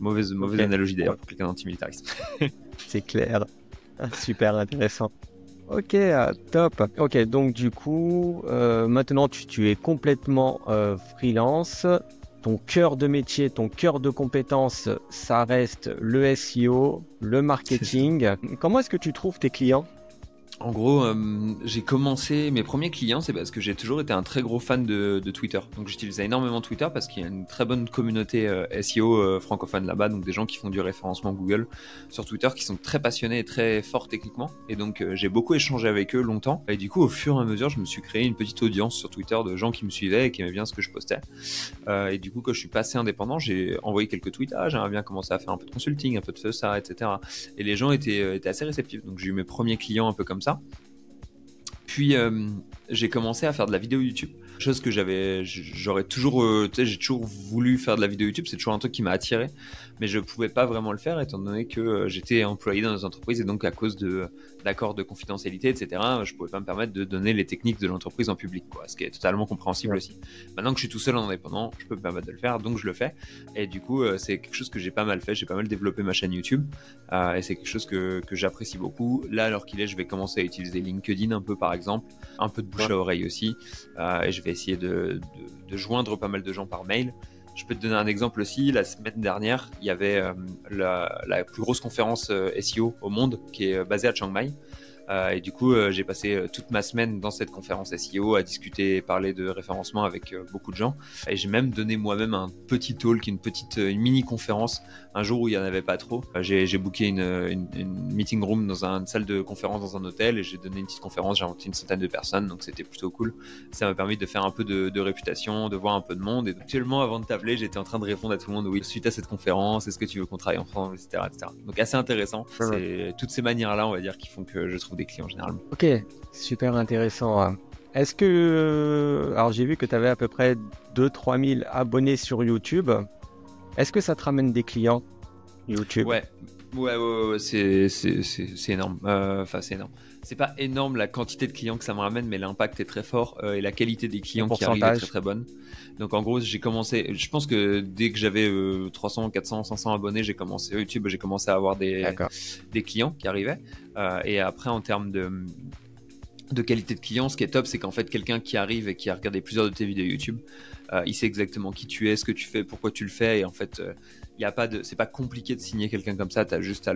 Mauvaise Ok. analogie d'ailleurs Ouais, pour quelqu'un d'antimilitariste. c'est clair. Super intéressant. Ok, top. Ok, donc du coup, maintenant tu es complètement freelance. Ton cœur de métier, ton cœur de compétence, ça reste le SEO, le C'est ça. marketing. Comment est-ce que tu trouves tes clients? En gros, j'ai commencé mes premiers clients, c'est parce que j'ai toujours été un très gros fan de Twitter. Donc j'utilisais énormément Twitter parce qu'il y a une très bonne communauté SEO francophone là-bas, donc des gens qui font du référencement Google sur Twitter, qui sont très passionnés et très forts techniquement. Et donc j'ai beaucoup échangé avec eux longtemps. Et du coup, au fur et à mesure, je me suis créé une petite audience sur Twitter de gens qui me suivaient et qui aimaient bien ce que je postais. Et du coup, quand je suis passé indépendant, j'ai envoyé quelques tweets. Ah, j'aimerais bien commencer à faire un peu de consulting, un peu de ça, etc. Et les gens étaient assez réceptifs. Donc j'ai eu mes premiers clients un peu comme ça. Puis j'ai commencé à faire de la vidéo YouTube, chose que j'aurais toujours, tu sais, j'ai toujours voulu faire de la vidéo YouTube, c'est toujours un truc qui m'a attiré, mais je pouvais pas vraiment le faire étant donné que j'étais employé dans des entreprises et donc à cause d'accords de confidentialité, etc., je pouvais pas me permettre de donner les techniques de l'entreprise en public, quoi, ce qui est totalement compréhensible Ouais. aussi. Maintenant que je suis tout seul en indépendant, je peux me permettre de le faire, donc je le fais, et du coup c'est quelque chose que j'ai pas mal fait, j'ai pas mal développé ma chaîne YouTube, et c'est quelque chose que j'apprécie beaucoup. Là, alors qu'il est, je vais commencer à utiliser LinkedIn un peu par exemple, un peu de bouche Ouais. à oreille aussi, et je vais essayer de joindre pas mal de gens par mail. Je peux te donner un exemple aussi. La semaine dernière, il y avait la plus grosse conférence SEO au monde qui est basée à Chiang Mai. Et du coup, j'ai passé toute ma semaine dans cette conférence SEO à discuter et parler de référencement avec beaucoup de gens. Et j'ai même donné moi-même un petit talk, une mini conférence un jour où il n'y en avait pas trop. J'ai booké une meeting room dans une salle de conférence dans un hôtel et j'ai donné une petite conférence, j'ai invité une centaine de personnes, donc c'était plutôt cool. Ça m'a permis de faire un peu de réputation, de voir un peu de monde. Et actuellement, avant de t'appeler, j'étais en train de répondre à tout le monde, oui, suite à cette conférence, est-ce que tu veux qu'on travaille ensemble, etc., etc. Donc assez intéressant. Ouais. C'est toutes ces manières-là, on va dire, qui font que je trouve des clients généralement. Ok, super intéressant. Est-ce que... Alors j'ai vu que tu avais à peu près 2-3 000 abonnés sur YouTube. Est-ce que ça te ramène des clients, YouTube? Ouais, c'est énorme. Enfin, c'est énorme. C'est pas énorme la quantité de clients que ça me ramène, mais l'impact est très fort et la qualité des En clients qui arrivent est très pourcentage? très bonne. Donc en gros, j'ai commencé, je pense que dès que j'avais 300, 400, 500 abonnés, j'ai commencé YouTube, j'ai commencé à avoir D'accord. des clients qui arrivaient. Et après, en termes de qualité de client, ce qui est top, c'est qu'en fait, quelqu'un qui arrive et qui a regardé plusieurs de tes vidéos YouTube, il sait exactement qui tu es, ce que tu fais, pourquoi tu le fais, et en fait, il y a pas de, c'est pas compliqué de signer quelqu'un comme ça. T'as juste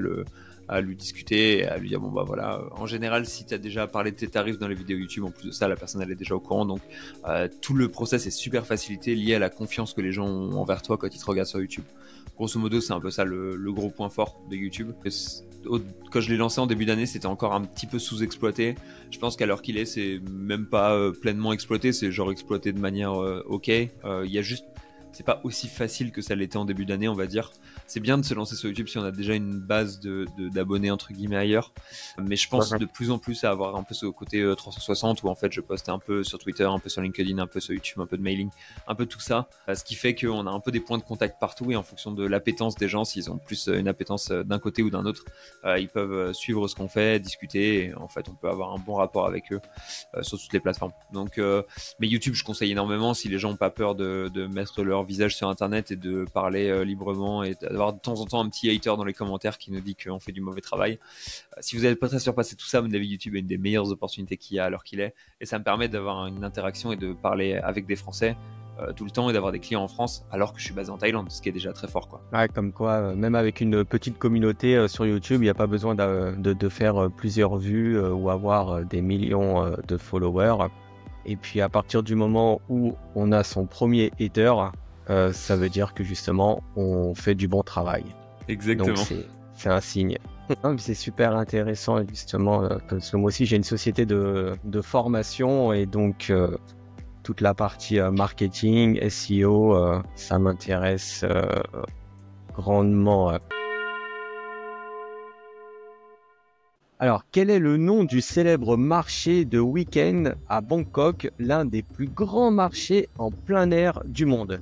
à lui discuter, et à lui dire bon bah voilà. En général, si t'as déjà parlé de tes tarifs dans les vidéos YouTube, en plus de ça, la personne elle est déjà au courant, donc tout le process est super facilité, lié à la confiance que les gens ont envers toi quand ils te regardent sur YouTube. Grosso modo, c'est un peu ça le gros point fort de YouTube. Quand je l'ai lancé en début d'année, c'était encore un petit peu sous-exploité. Je pense qu'à l'heure qu'il est, c'est même pas pleinement exploité, c'est genre exploité de manière ok. Il y a juste, c'est pas aussi facile que ça l'était en début d'année, on va dire. C'est bien de se lancer sur YouTube si on a déjà une base d'abonnés entre guillemets ailleurs, mais je pense Ouais. de plus en plus à avoir un peu ce côté 360 où en fait je poste un peu sur Twitter, un peu sur LinkedIn, un peu sur YouTube, un peu de mailing, un peu tout ça, ce qui fait qu'on a un peu des points de contact partout et en fonction de l'appétence des gens, s'ils ont plus une appétence d'un côté ou d'un autre, ils peuvent suivre ce qu'on fait, discuter et en fait on peut avoir un bon rapport avec eux sur toutes les plateformes. Donc mais YouTube je conseille énormément si les gens n'ont pas peur de mettre leur visage sur internet et de parler librement et d'avoir de temps en temps un petit hater dans les commentaires qui nous dit qu'on fait du mauvais travail. Si vous n'êtes pas très surpassé tout ça, mon avis YouTube est une des meilleures opportunités qu'il y a à l'heure qu'il est et ça me permet d'avoir une interaction et de parler avec des Français tout le temps et d'avoir des clients en France alors que je suis basé en Thaïlande, ce qui est déjà très fort, quoi. Ouais, comme quoi, même avec une petite communauté sur YouTube, il n'y a pas besoin de faire plusieurs vues ou avoir des millions de followers. Et puis à partir du moment où on a son premier hater, ça veut dire que justement on fait du bon travail. Exactement. Donc c'est un signe. Non, mais c'est super intéressant justement, parce que moi aussi j'ai une société de formation et donc toute la partie marketing, SEO, ça m'intéresse grandement. Alors, quel est le nom du célèbre marché de week-end à Bangkok, l'un des plus grands marchés en plein air du monde?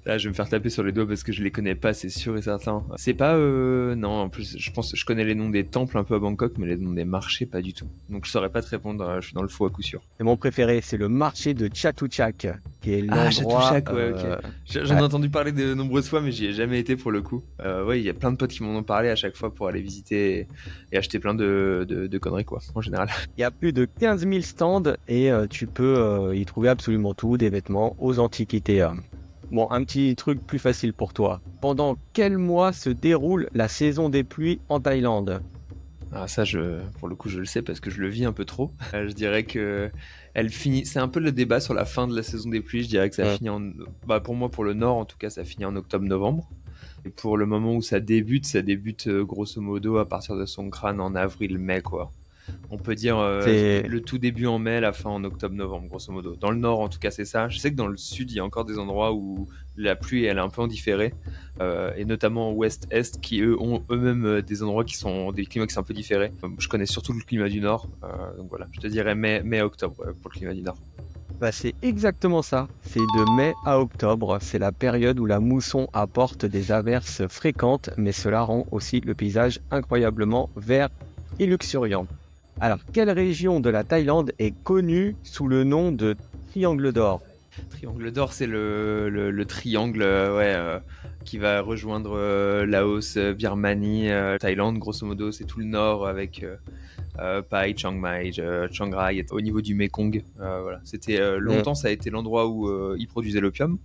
Là, je vais me faire taper sur les doigts parce que je les connais pas, c'est sûr et certain. C'est pas... Non, en plus, je pense que je connais les noms des temples un peu à Bangkok, mais les noms des marchés, pas du tout. Donc, je saurais pas te répondre, je suis dans le faux à coup sûr. Et mon préféré, c'est le marché de Chatuchak, qui est l'endroit... Ah, Chatuchak, ouais, ok. J'en ai entendu parler de nombreuses fois, mais j'y ai jamais été pour le coup. Ouais, il y a plein de potes qui m'en ont parlé à chaque fois pour aller visiter et acheter plein de conneries, quoi, en général. Il y a plus de 15 000 stands et tu peux y trouver absolument tout, des vêtements aux antiquités. Bon, un petit truc plus facile pour toi. Pendant quel mois se déroule la saison des pluies en Thaïlande? Ah, ça, pour le coup, je le sais parce que je le vis un peu trop. Je dirais que elle finit. C'est un peu le débat sur la fin de la saison des pluies. Je dirais que ça finit pour moi, pour le nord, en tout cas, ça finit en octobre-novembre. Et pour le moment où ça débute grosso modo à partir de Songkran en avril-mai, quoi. On peut dire le tout début en mai, la fin en octobre-novembre, grosso modo. Dans le nord, en tout cas, c'est ça. Je sais que dans le sud, il y a encore des endroits où la pluie, elle est un peu en différé, et notamment ouest-est, qui eux ont eux-mêmes des endroits qui sont des climats qui sont un peu différés. Je connais surtout le climat du nord, donc voilà. Je te dirais mai-octobre pour le climat du nord. Bah, c'est exactement ça. C'est de mai à octobre. C'est la période où la mousson apporte des averses fréquentes, mais cela rend aussi le paysage incroyablement vert et luxuriant. Alors, quelle région de la Thaïlande est connue sous le nom de Triangle d'Or? Triangle d'Or, c'est le triangle qui va rejoindre Laos, Birmanie, Thaïlande, grosso modo. C'est tout le nord avec Pai, Chiang Mai, Chiang Rai, au niveau du Mekong. Voilà. C'était longtemps, ça a été l'endroit où ils produisaient l'opium.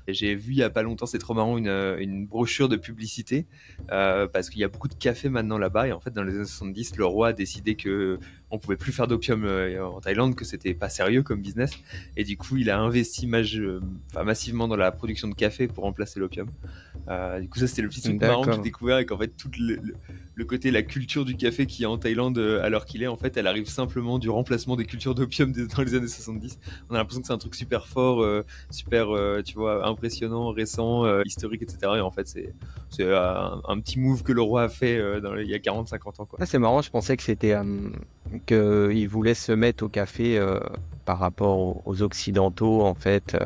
Et j'ai vu il y a pas longtemps, c'est trop marrant, une brochure de publicité parce qu'il y a beaucoup de café maintenant là-bas et en fait dans les années 70 le roi a décidé que on pouvait plus faire d'opium en Thaïlande, que c'était pas sérieux comme business et du coup il a investi massivement dans la production de café pour remplacer l'opium. Du coup ça c'était le petit truc marrant que j'ai découvert et qu'en fait tout le côté, la culture du café qui est en Thaïlande alors qu'il est, en fait elle arrive simplement du remplacement des cultures d'opium dans les années 70. On a l'impression que c'est un truc super fort, tu vois, impressionnant, récent, historique, etc. Et en fait c'est un petit move que le roi a fait il y a 40-50 ans, quoi. Ah, c'est marrant, je pensais que c'était qu'il voulait se mettre au café par rapport aux Occidentaux en fait.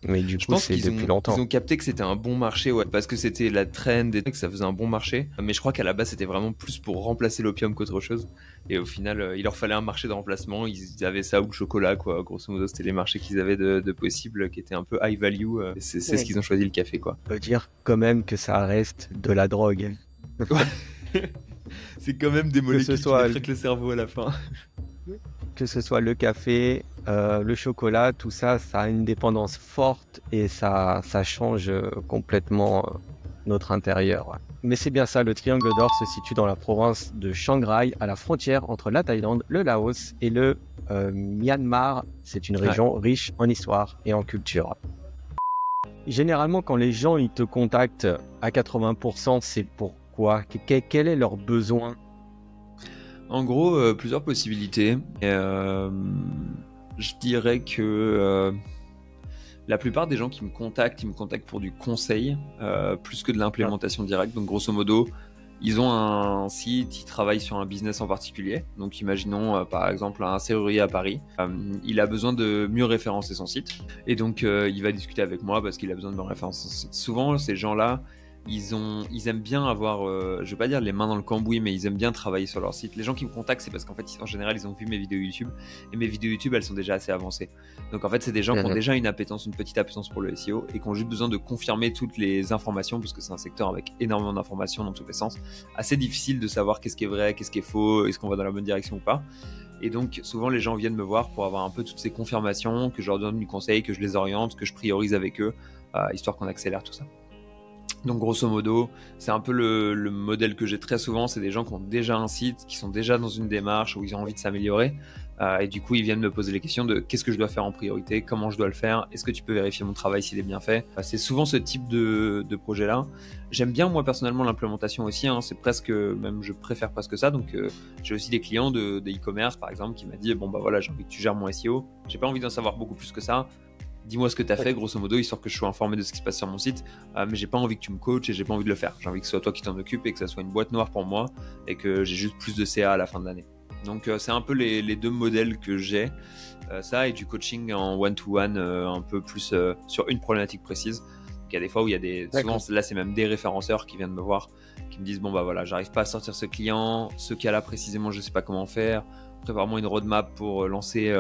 Mais du coup, c'est depuis longtemps. Ils ont capté que c'était un bon marché, ouais, parce que c'était la trend et que ça faisait un bon marché. Mais je crois qu'à la base, c'était vraiment plus pour remplacer l'opium qu'autre chose. Et au final, il leur fallait un marché de remplacement. Ils avaient ça ou le chocolat, quoi. Grosso modo, c'était les marchés qu'ils avaient de possibles, qui étaient un peu high value. C'est ce qu'ils ont choisi, le café, quoi. On peut dire quand même que ça reste de la drogue. C'est quand même des molécules qui traitent le cerveau à la fin. Que ce soit le café, le chocolat, tout ça, ça a une dépendance forte et ça change complètement notre intérieur. Ouais. Mais c'est bien ça, le Triangle d'Or se situe dans la province de Chiang Rai, à la frontière entre la Thaïlande, le Laos et le Myanmar. C'est une région riche en histoire et en culture. Généralement, quand les gens ils te contactent à 80%, c'est pourquoi? Quel est leur besoin? En gros, plusieurs possibilités. Je dirais que la plupart des gens qui me contactent, ils me contactent pour du conseil, plus que de l'implémentation directe. Donc grosso modo, ils ont un site, ils travaillent sur un business en particulier. Donc imaginons par exemple un serrurier à Paris. Il a besoin de mieux référencer son site. Et donc il va discuter avec moi parce qu'il a besoin de mieux référencer son site. Souvent, ces gens-là, ils aiment bien avoir, je vais pas dire les mains dans le cambouis, mais ils aiment bien travailler sur leur site. Les gens qui me contactent, c'est parce qu'en fait, en général, ils ont vu mes vidéos YouTube, et mes vidéos YouTube, elles sont déjà assez avancées. Donc en fait, c'est des gens qui ont déjà une petite appétence pour le SEO, et qui ont juste besoin de confirmer toutes les informations, parce que c'est un secteur avec énormément d'informations dans tous les sens, assez difficile de savoir qu'est-ce qui est vrai, qu'est-ce qui est faux, est-ce qu'on va dans la bonne direction ou pas. Et donc souvent les gens viennent me voir pour avoir un peu toutes ces confirmations, que je leur donne du conseil, que je les oriente, que je priorise avec eux, histoire qu'on accélère tout ça. Donc grosso modo, c'est un peu le modèle que j'ai très souvent, c'est des gens qui ont déjà un site, qui sont déjà dans une démarche où ils ont envie de s'améliorer, et du coup ils viennent me poser les questions de qu'est-ce que je dois faire en priorité, comment je dois le faire, est-ce que tu peux vérifier mon travail s'il est bien fait. C'est souvent ce type de projet-là. J'aime bien moi personnellement l'implémentation aussi, hein, c'est presque, même je préfère presque ça, donc j'ai aussi des clients de e-commerce par exemple qui m'a dit bon bah voilà j'ai envie que tu gères mon SEO, j'ai pas envie d'en savoir beaucoup plus que ça. Dis-moi ce que tu as fait, grosso modo, histoire que je sois informé de ce qui se passe sur mon site. Mais j'ai pas envie que tu me coaches et j'ai pas envie de le faire. J'ai envie que ce soit toi qui t'en occupes et que ça soit une boîte noire pour moi et que j'ai juste plus de CA à la fin de l'année. Donc c'est un peu les deux modèles que j'ai. Ça et du coaching en one-to-one un peu plus sur une problématique précise. Il y a des fois où il y a des... Souvent, là, c'est même des référenceurs qui viennent me voir, qui me disent bon bah voilà, j'arrive pas à sortir ce client, ce cas-là précisément, je sais pas comment faire. Prépare-moi une roadmap pour lancer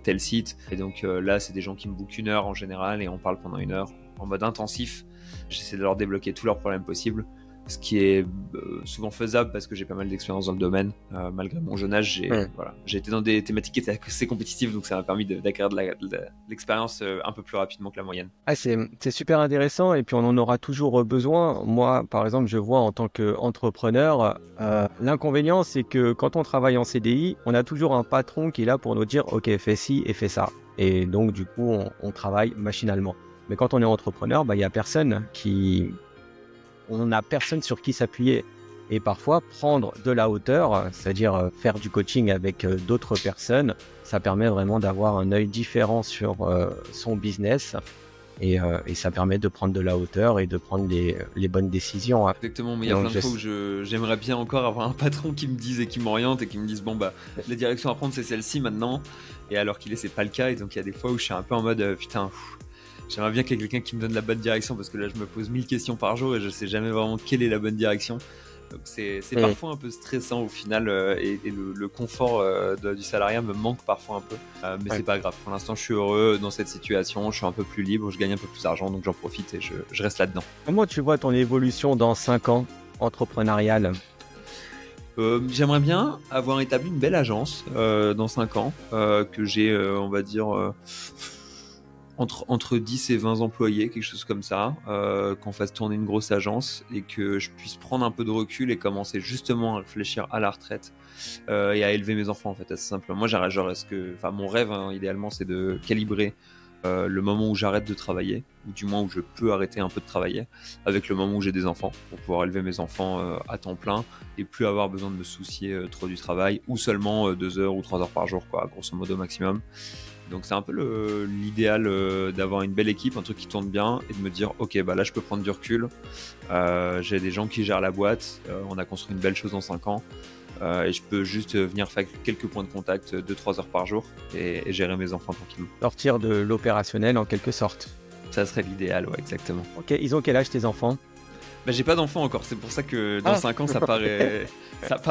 tel site. Et donc là, c'est des gens qui me bookent 1 heure en général et on parle pendant 1 heure en mode intensif. J'essaie de leur débloquer tous leurs problèmes possibles, ce qui est souvent faisable parce que j'ai pas mal d'expérience dans le domaine. Malgré mon jeune âge, j'ai été dans des thématiques qui étaient assez compétitives, donc ça m'a permis d'acquérir de l'expérience un peu plus rapidement que la moyenne. Ah, c'est super intéressant et puis on en aura toujours besoin. Moi, par exemple, je vois en tant qu'entrepreneur, l'inconvénient, c'est que quand on travaille en CDI, on a toujours un patron qui est là pour nous dire « Ok, fais ci et fais ça ». Et donc, du coup, on travaille machinalement. Mais quand on est entrepreneur, il y a personne on n'a personne sur qui s'appuyer. Et parfois, prendre de la hauteur, c'est-à-dire faire du coaching avec d'autres personnes, ça permet vraiment d'avoir un œil différent sur son business et ça permet de prendre de la hauteur et de prendre les bonnes décisions. Exactement, mais il y a plein de fois où j'aimerais bien encore avoir un patron qui me dise et qui m'oriente et qui me dise bon bah la direction à prendre c'est celle-ci maintenant, et alors qu'il est c'est pas le cas, et donc il y a des fois où je suis un peu en mode putain... J'aimerais bien qu'il y ait quelqu'un qui me donne la bonne direction parce que là je me pose 1000 questions par jour et je sais jamais vraiment quelle est la bonne direction. Donc c'est parfois un peu stressant au final et le confort du salariat me manque parfois un peu. Mais c'est pas grave, pour l'instant je suis heureux dans cette situation, je suis un peu plus libre, je gagne un peu plus d'argent donc j'en profite et je reste là-dedans. Comment tu vois ton évolution dans 5 ans entrepreneuriale ? J'aimerais bien avoir établi une belle agence dans 5 ans, que j'ai on va dire... entre 10 et 20 employés, quelque chose comme ça, qu'on fasse tourner une grosse agence et que je puisse prendre un peu de recul et commencer justement à réfléchir à la retraite et à élever mes enfants en fait, assez simplement. Moi, mon rêve hein, idéalement, c'est de calibrer le moment où j'arrête de travailler, ou du moins où je peux arrêter un peu de travailler, avec le moment où j'ai des enfants, pour pouvoir élever mes enfants à temps plein et plus avoir besoin de me soucier trop du travail, ou seulement 2 heures ou 3 heures par jour, quoi, grosso modo maximum. Donc c'est un peu l'idéal d'avoir une belle équipe, un truc qui tourne bien et de me dire ok bah là je peux prendre du recul, j'ai des gens qui gèrent la boîte, on a construit une belle chose en 5 ans et je peux juste venir faire quelques points de contact 2-3 heures par jour et gérer mes enfants tranquillement. Sortir de l'opérationnel en quelque sorte. Ça serait l'idéal, ouais, exactement. Ok, ils ont quel âge tes enfants ? Bah, j'ai pas d'enfants encore, c'est pour ça que dans 5 ans ça paraît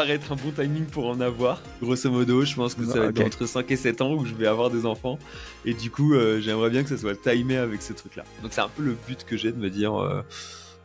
être un bon timing pour en avoir. Grosso modo, je pense que ça va être entre 5 et 7 ans où je vais avoir des enfants. Et du coup, j'aimerais bien que ça soit timé avec ce truc-là. Donc c'est un peu le but que j'ai de me dire,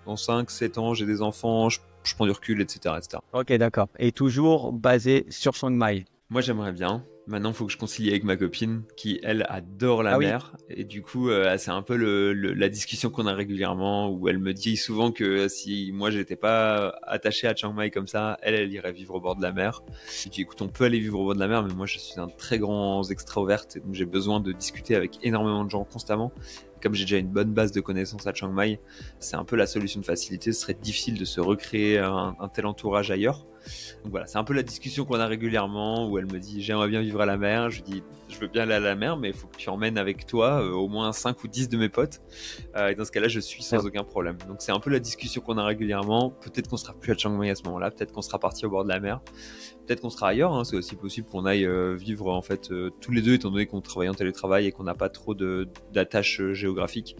dans 5-7 ans, j'ai des enfants, je prends du recul, etc., etc. Ok, d'accord. Et toujours basé sur Chiang Mai ? Moi, j'aimerais bien. Maintenant, il faut que je concilie avec ma copine qui, elle, adore la mer. Et du coup, c'est un peu la discussion qu'on a régulièrement où elle me dit souvent que si moi, j'étais pas attaché à Chiang Mai comme ça, elle irait vivre au bord de la mer. Je dis, écoute, on peut aller vivre au bord de la mer, mais moi, je suis un très grand extravert et donc j'ai besoin de discuter avec énormément de gens constamment. Et comme j'ai déjà une bonne base de connaissances à Chiang Mai, c'est un peu la solution de facilité. Ce serait difficile de se recréer un tel entourage ailleurs. Donc voilà, c'est un peu la discussion qu'on a régulièrement où elle me dit j'aimerais bien vivre à la mer, je lui dis je veux bien aller à la mer mais il faut que tu emmènes avec toi au moins 5 ou 10 de mes potes et dans ce cas là je suis sans aucun problème. Donc c'est un peu la discussion qu'on a régulièrement. Peut-être qu'on sera plus à Chiang Mai à ce moment là, peut-être qu'on sera parti au bord de la mer, peut-être qu'on sera ailleurs, hein. C'est aussi possible qu'on aille vivre en fait tous les deux étant donné qu'on travaille en télétravail et qu'on n'a pas trop d'attaches géographiques.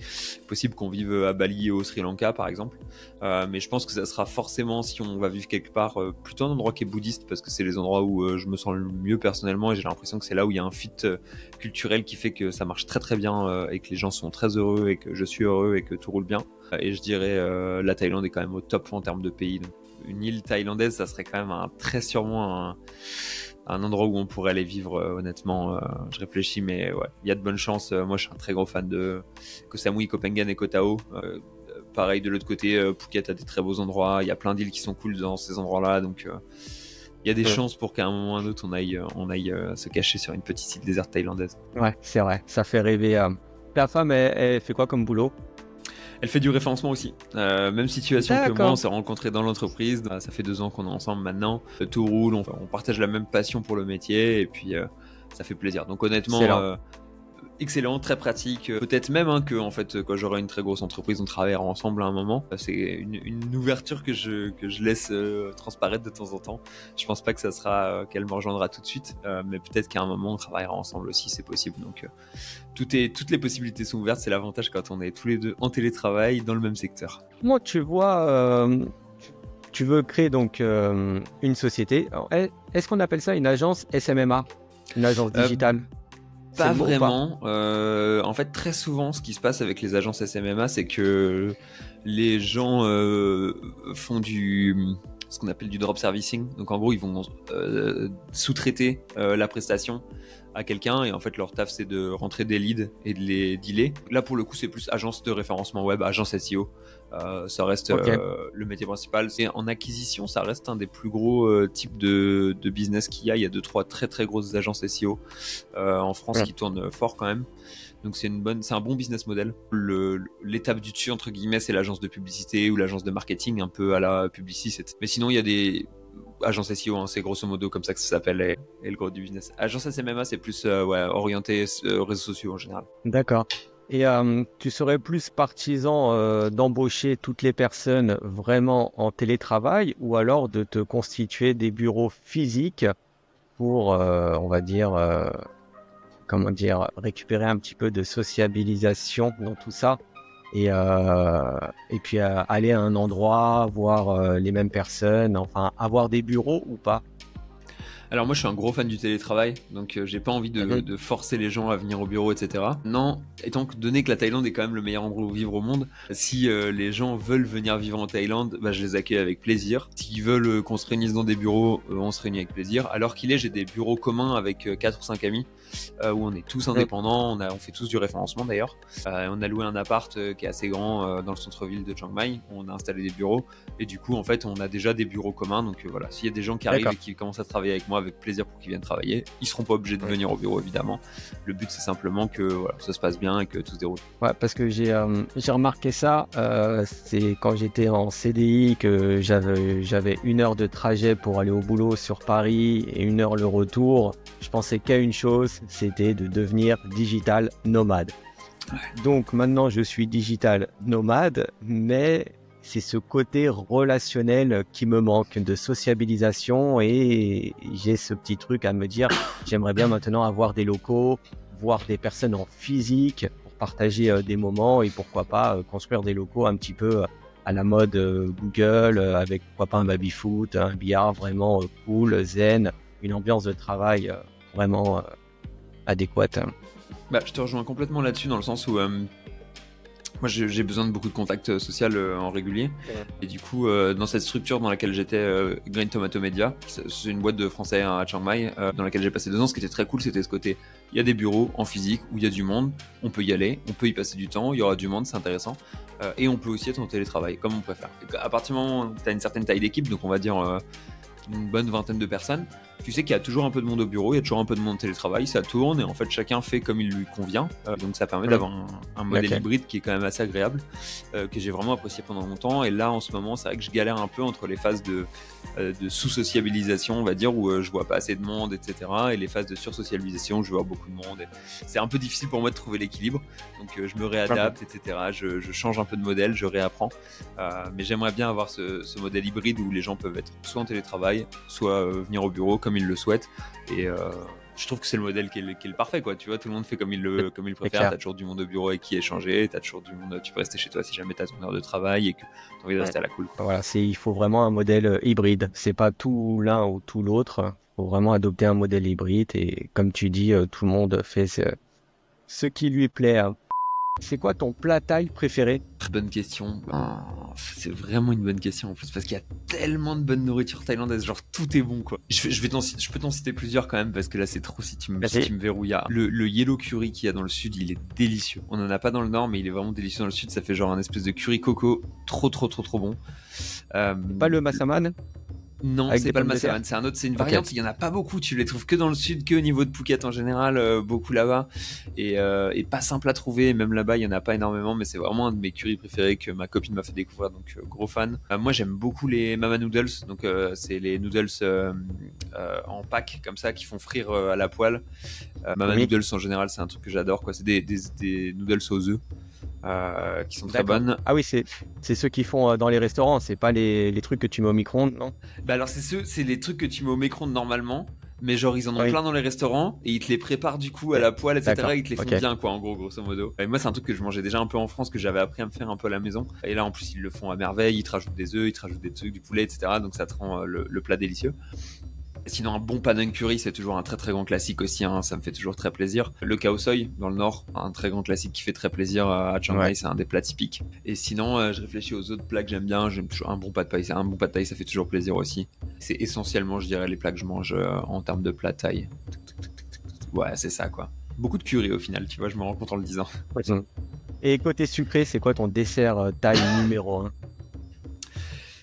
Possible qu'on vive à Bali ou au Sri Lanka par exemple, mais je pense que ça sera forcément, si on va vivre quelque part, plutôt un endroit qui est bouddhiste parce que c'est les endroits où je me sens le mieux personnellement et j'ai l'impression que c'est là où il y a un fit culturel qui fait que ça marche très très bien et que les gens sont très heureux et que je suis heureux et que tout roule bien. Et je dirais la Thaïlande est quand même au top en termes de pays. Donc, une île thaïlandaise, ça serait quand même très sûrement un endroit où on pourrait aller vivre, honnêtement. Je réfléchis, mais ouais, il y a de bonnes chances. Moi, je suis un très gros fan de Koh Samui, Koh Phangan et Koh Tao. Pareil, de l'autre côté, Phuket a des très beaux endroits. Il y a plein d'îles qui sont cool dans ces endroits-là. Donc, il y a des chances pour qu'à un moment ou à un autre, on aille se cacher sur une petite île déserte thaïlandaise. Ouais, c'est vrai. Ça fait rêver. Ta femme, elle fait quoi comme boulot? Elle fait du référencement aussi. Même situation que moi, D'accord. on s'est rencontrés dans l'entreprise. Ça fait 2 ans qu'on est ensemble maintenant. Tout roule, on partage la même passion pour le métier et puis ça fait plaisir. Donc honnêtement, Excellent. excellent, très pratique. Peut-être même que en fait, quand j'aurai une très grosse entreprise, on travaillera ensemble à un moment. C'est une ouverture que je laisse transparaître de temps en temps. Je pense pas que ça sera qu'elle me rejoindra tout de suite, mais peut-être qu'à un moment, on travaillera ensemble aussi, c'est possible. Donc toutes les possibilités sont ouvertes. C'est l'avantage quand on est tous les deux en télétravail dans le même secteur. Comment tu vois, tu veux créer donc une société. Alors, est-ce qu'on appelle ça une agence SMMA? Une agence digitale? C'est Pas le mot ou pas? vraiment. En fait, très souvent, ce qui se passe avec les agences SMMA, c'est que les gens font ce qu'on appelle du drop servicing. Donc, en gros, ils vont sous-traiter la prestation à quelqu'un et en fait, leur taf, c'est de rentrer des leads et de les dealer. Là, pour le coup, c'est plus agence de référencement web, agence SEO. Ça reste Ok. le métier principal. C'est en acquisition, ça reste un des plus gros types de business qu'il y a. Il y a 2-3 très très grosses agences SEO en France qui tournent fort quand même. Donc c'est un bon business model. L'étape du dessus entre guillemets, c'est l'agence de publicité ou l'agence de marketing, un peu à la Publicis. Mais sinon, il y a des agences SEO, hein, c'est grosso modo comme ça que ça s'appelle et le gros du business. Agence SMMA, c'est plus orienté réseaux sociaux en général. D'accord. Et tu serais plus partisan d'embaucher toutes les personnes vraiment en télétravail ou alors de te constituer des bureaux physiques pour, on va dire, comment dire, récupérer un petit peu de sociabilisation dans tout ça et puis aller à un endroit, voir les mêmes personnes, enfin avoir des bureaux ou pas? Alors moi je suis un gros fan du télétravail, donc j'ai pas envie de forcer les gens à venir au bureau, etc. Non, étant donné que la Thaïlande est quand même le meilleur endroit où vivre au monde, si les gens veulent venir vivre en Thaïlande, bah, je les accueille avec plaisir. S'ils veulent qu'on se réunisse dans des bureaux, on se réunit avec plaisir. Alors j'ai des bureaux communs avec 4 ou 5 amis, où on est tous indépendants, on fait tous du référencement d'ailleurs. On a loué un appart qui est assez grand dans le centre-ville de Chiang Mai, où on a installé des bureaux, et du coup en fait on a déjà des bureaux communs, donc voilà, s'il y a des gens qui arrivent et qui commencent à travailler avec moi, avec plaisir pour qu'ils viennent travailler, ils seront pas obligés de venir au bureau évidemment. Le but c'est simplement que voilà, ça se passe bien et que tout se déroule. Ouais, parce que j'ai remarqué ça, c'est quand j'étais en CDI que j'avais 1 heure de trajet pour aller au boulot sur Paris et 1 heure le retour. Je pensais qu'à une chose, c'était de devenir digital nomade. Donc maintenant je suis digital nomade, mais c'est ce côté relationnel qui me manque, de sociabilisation, et j'ai ce petit truc à me dire, j'aimerais bien maintenant avoir des locaux, voir des personnes en physique pour partager des moments et pourquoi pas construire des locaux un petit peu à la mode Google, avec pourquoi pas un baby-foot, un billard vraiment cool, zen, une ambiance de travail vraiment adéquate. Bah, je te rejoins complètement là-dessus dans le sens où moi j'ai besoin de beaucoup de contacts sociaux en régulier, et du coup dans cette structure dans laquelle j'étais, Green Tomato Media, c'est une boîte de français à Chiang Mai, dans laquelle j'ai passé 2 ans. Ce qui était très cool, c'était ce côté, il y a des bureaux en physique où il y a du monde, on peut y aller, on peut y passer du temps, il y aura du monde, c'est intéressant, et on peut aussi être en télétravail comme on préfère. Et à partir du moment où tu as une certaine taille d'équipe, donc on va dire une bonne vingtaine de personnes, tu sais qu'il y a toujours un peu de monde au bureau, il y a toujours un peu de monde en télétravail, ça tourne et en fait chacun fait comme il lui convient, donc ça permet d'avoir un modèle hybride qui est quand même assez agréable, que j'ai vraiment apprécié pendant longtemps. Et là en ce moment c'est vrai que je galère un peu entre les phases de sous-sociabilisation, on va dire, où je vois pas assez de monde, etc., et les phases de sur-socialisation où je vois beaucoup de monde, et c'est un peu difficile pour moi de trouver l'équilibre, donc je me réadapte, etc., je change un peu de modèle, je réapprends, mais j'aimerais bien avoir ce modèle hybride où les gens peuvent être soit en télétravail, soit venir au bureau comme ils le souhaitent, et je trouve que c'est le modèle qui est le parfait, quoi. Tu vois, tout le monde fait comme il le préfère. T'as toujours du monde au bureau avec qui échanger, t'as toujours du monde, tu peux rester chez toi si jamais t'as ton heure de travail et que t'as envie de rester à la cool. Voilà, il faut vraiment un modèle hybride. C'est pas tout l'un ou tout l'autre. Il faut vraiment adopter un modèle hybride, et comme tu dis, tout le monde fait ce qui lui plaît. C'est quoi ton plat thaï préféré? Très bonne question. c'est vraiment une bonne question en plus, parce qu'il y a tellement de bonne nourriture thaïlandaise, genre tout est bon quoi. Je peux t'en citer plusieurs quand même, parce que là c'est trop si tu me verrouilles. Le yellow curry qu'il y a dans le sud, il est délicieux. On en a pas dans le nord, mais il est vraiment délicieux dans le sud. Ça fait genre un espèce de curry coco, trop bon. Pas le massaman? Non, c'est pas le massaman, c'est un autre, c'est une variante. Il y en a pas beaucoup, tu les trouves que dans le sud, que au niveau de Phuket en général, beaucoup là-bas, et pas simple à trouver. Même là-bas, il y en a pas énormément, mais c'est vraiment un de mes currys préférés que ma copine m'a fait découvrir, donc gros fan. Moi, j'aime beaucoup les mama noodles, donc c'est les noodles en pack comme ça qui font frire à la poêle. Mama noodles en général, c'est un truc que j'adore, quoi. C'est des noodles aux œufs. Qui sont très bonnes. Ah oui, c'est ceux qui font dans les restaurants, c'est pas les trucs que tu mets au micro-ondes, non? Bah alors c'est les trucs que tu mets au micro-ondes normalement, mais genre ils en ont plein dans les restaurants et ils te les préparent du coup à la poêle, etc. Et ils te les font bien quoi, en gros, grosso modo. Et moi c'est un truc que je mangeais déjà un peu en France, que j'avais appris à me faire un peu à la maison. Et là en plus ils le font à merveille, ils te rajoutent des œufs, ils te rajoutent des trucs, du poulet, etc. Donc ça te rend le plat délicieux. Sinon, un bon panang curry, c'est toujours un très très grand classique aussi, hein, ça me fait toujours très plaisir. Le khao soi, dans le nord, un très grand classique qui fait très plaisir à Chiang Mai, c'est un des plats typiques. Et sinon, je réfléchis aux autres plats que j'aime bien, j'aime toujours un bon pad thai, ça fait toujours plaisir aussi. C'est essentiellement, je dirais, les plats que je mange en termes de plats thaï. Ouais, c'est ça quoi. Beaucoup de curry au final, tu vois, je me rends compte en le disant. Et côté sucré, c'est quoi ton dessert thaï numéro 1?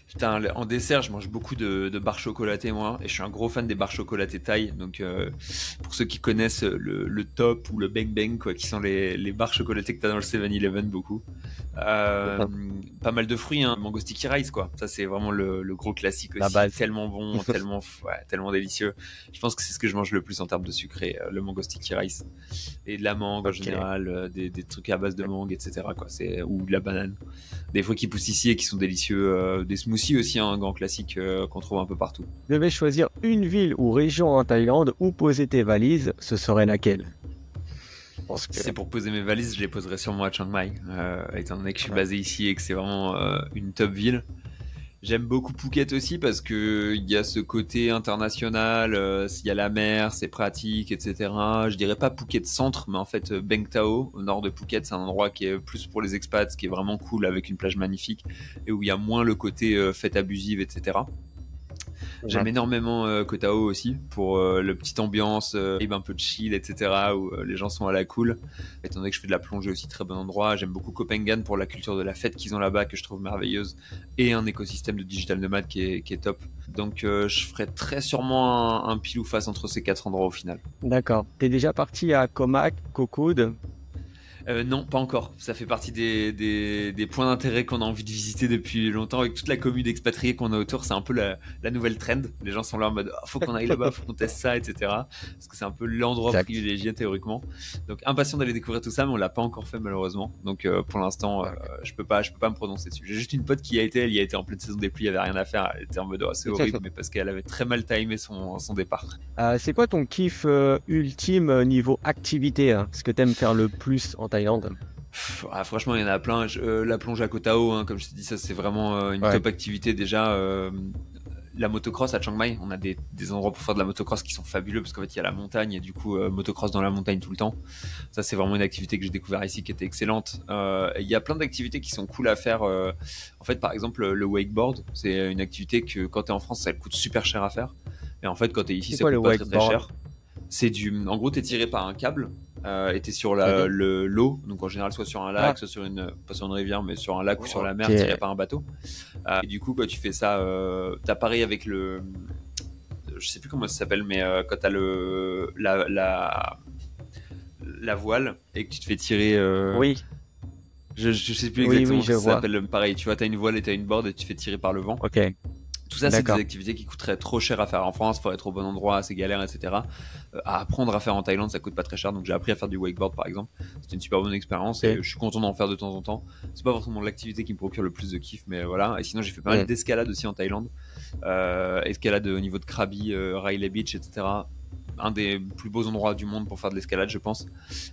Putain, en dessert, je mange beaucoup de barres chocolatées, moi, et je suis un gros fan des barres chocolatées thaï. Donc, pour ceux qui connaissent le top ou le bang bang, quoi, qui sont les barres chocolatées que t'as dans le 7-Eleven, beaucoup. Pas mal de fruits, hein. Mango sticky rice, quoi. Ça, c'est vraiment le gros classique aussi. Tellement bon, tellement délicieux. Je pense que c'est ce que je mange le plus en termes de sucré, le mango sticky rice. Et de la mangue en général, des trucs à base de mangue, etc., quoi. Ou de la banane. Des fruits qui poussent ici et qui sont délicieux, des smoothies aussi, un grand classique qu'on trouve un peu partout. Tu devais choisir une ville ou région en Thaïlande où poser tes valises, ce serait laquelle? Si c'est pour poser mes valises, je les poserais sûrement à Chiang Mai, étant donné que je suis basé ici et que c'est vraiment une top ville. J'aime beaucoup Phuket aussi parce que il y a ce côté international, il y a la mer, c'est pratique, etc. Je dirais pas Phuket centre, mais en fait Beng Tao, au nord de Phuket, c'est un endroit qui est plus pour les expats, qui est vraiment cool, avec une plage magnifique et où il y a moins le côté fête abusive, etc. J'aime énormément Koh Tao aussi pour le petite ambiance, un peu de chill, etc. où les gens sont à la cool. Étant donné que je fais de la plongée aussi, très bon endroit. J'aime beaucoup Koh Phangan pour la culture de la fête qu'ils ont là-bas, que je trouve merveilleuse, et un écosystème de digital nomade qui est top. Donc je ferais très sûrement un pile ou face entre ces 4 endroits au final. D'accord. T'es déjà parti à Koh Mak, Koh Kood? Non, pas encore. Ça fait partie des points d'intérêt qu'on a envie de visiter depuis longtemps. Avec toute la commune d'expatriés qu'on a autour, c'est un peu la nouvelle trend. Les gens sont là en mode faut qu'on aille là-bas, faut qu'on teste ça, etc. Parce que c'est un peu l'endroit privilégié théoriquement. Donc impatient d'aller découvrir tout ça, mais on l'a pas encore fait malheureusement. Donc pour l'instant, je peux pas me prononcer dessus. J'ai juste une pote qui elle y a été en pleine saison des pluies, elle avait rien à faire. Elle était en mode c'est horrible, mais parce qu'elle avait très mal timé son départ. C'est quoi ton kiff ultime niveau activité, hein, ce que t'aimes faire le plus en Thaïlande? Franchement, il y en a plein. La plongée à Koh Tao, hein, comme je te dis, ça c'est vraiment une top activité déjà. La motocross à Chiang Mai, on a des endroits pour faire de la motocross qui sont fabuleux parce qu'en fait il y a la montagne et du coup motocross dans la montagne tout le temps. Ça c'est vraiment une activité que j'ai découvert ici qui était excellente. Il y a plein d'activités qui sont cool à faire. En fait par exemple le wakeboard, c'est une activité que quand t'es en France ça coûte super cher à faire. Et en fait quand t'es ici ça coûte pas très cher. En gros t'es tiré par un câble. Et t'es sur l'eau, donc en général soit sur un lac, soit sur pas sur une rivière, mais sur un lac ou sur la mer, tiré par un bateau. Et du coup, quand tu fais ça, t'as pareil avec je sais plus comment ça s'appelle, mais quand t'as la voile et que tu te fais tirer. Je sais plus exactement comment ça s'appelle. Pareil, tu vois, t'as une voile et t'as une board et tu te fais tirer par le vent. Ok. Tout ça, c'est des activités qui coûteraient trop cher à faire en France, faut être au bon endroit, c'est galère, etc. À apprendre à faire en Thaïlande, ça coûte pas très cher, donc j'ai appris à faire du wakeboard par exemple. C'était une super bonne expérience et je suis content d'en faire de temps en temps. C'est pas forcément l'activité qui me procure le plus de kiff, mais voilà. Et sinon, j'ai fait pas mal d'escalade aussi en Thaïlande. Escalade au niveau de Krabi, Railay Beach, etc. Un des plus beaux endroits du monde pour faire de l'escalade, je pense,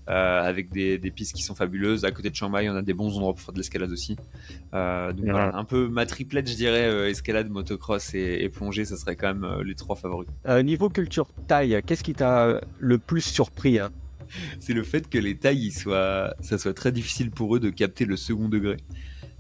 avec des pistes qui sont fabuleuses. À côté de Chiang Mai, on a des bons endroits pour faire de l'escalade aussi. Donc voilà, un peu ma triplette, je dirais, escalade, motocross et plongée, ça serait quand même les 3 favoris. Niveau culture thaï, qu'est-ce qui t'a le plus surpris, hein? C'est le fait que les Thaïs, ça soit très difficile pour eux de capter le second degré.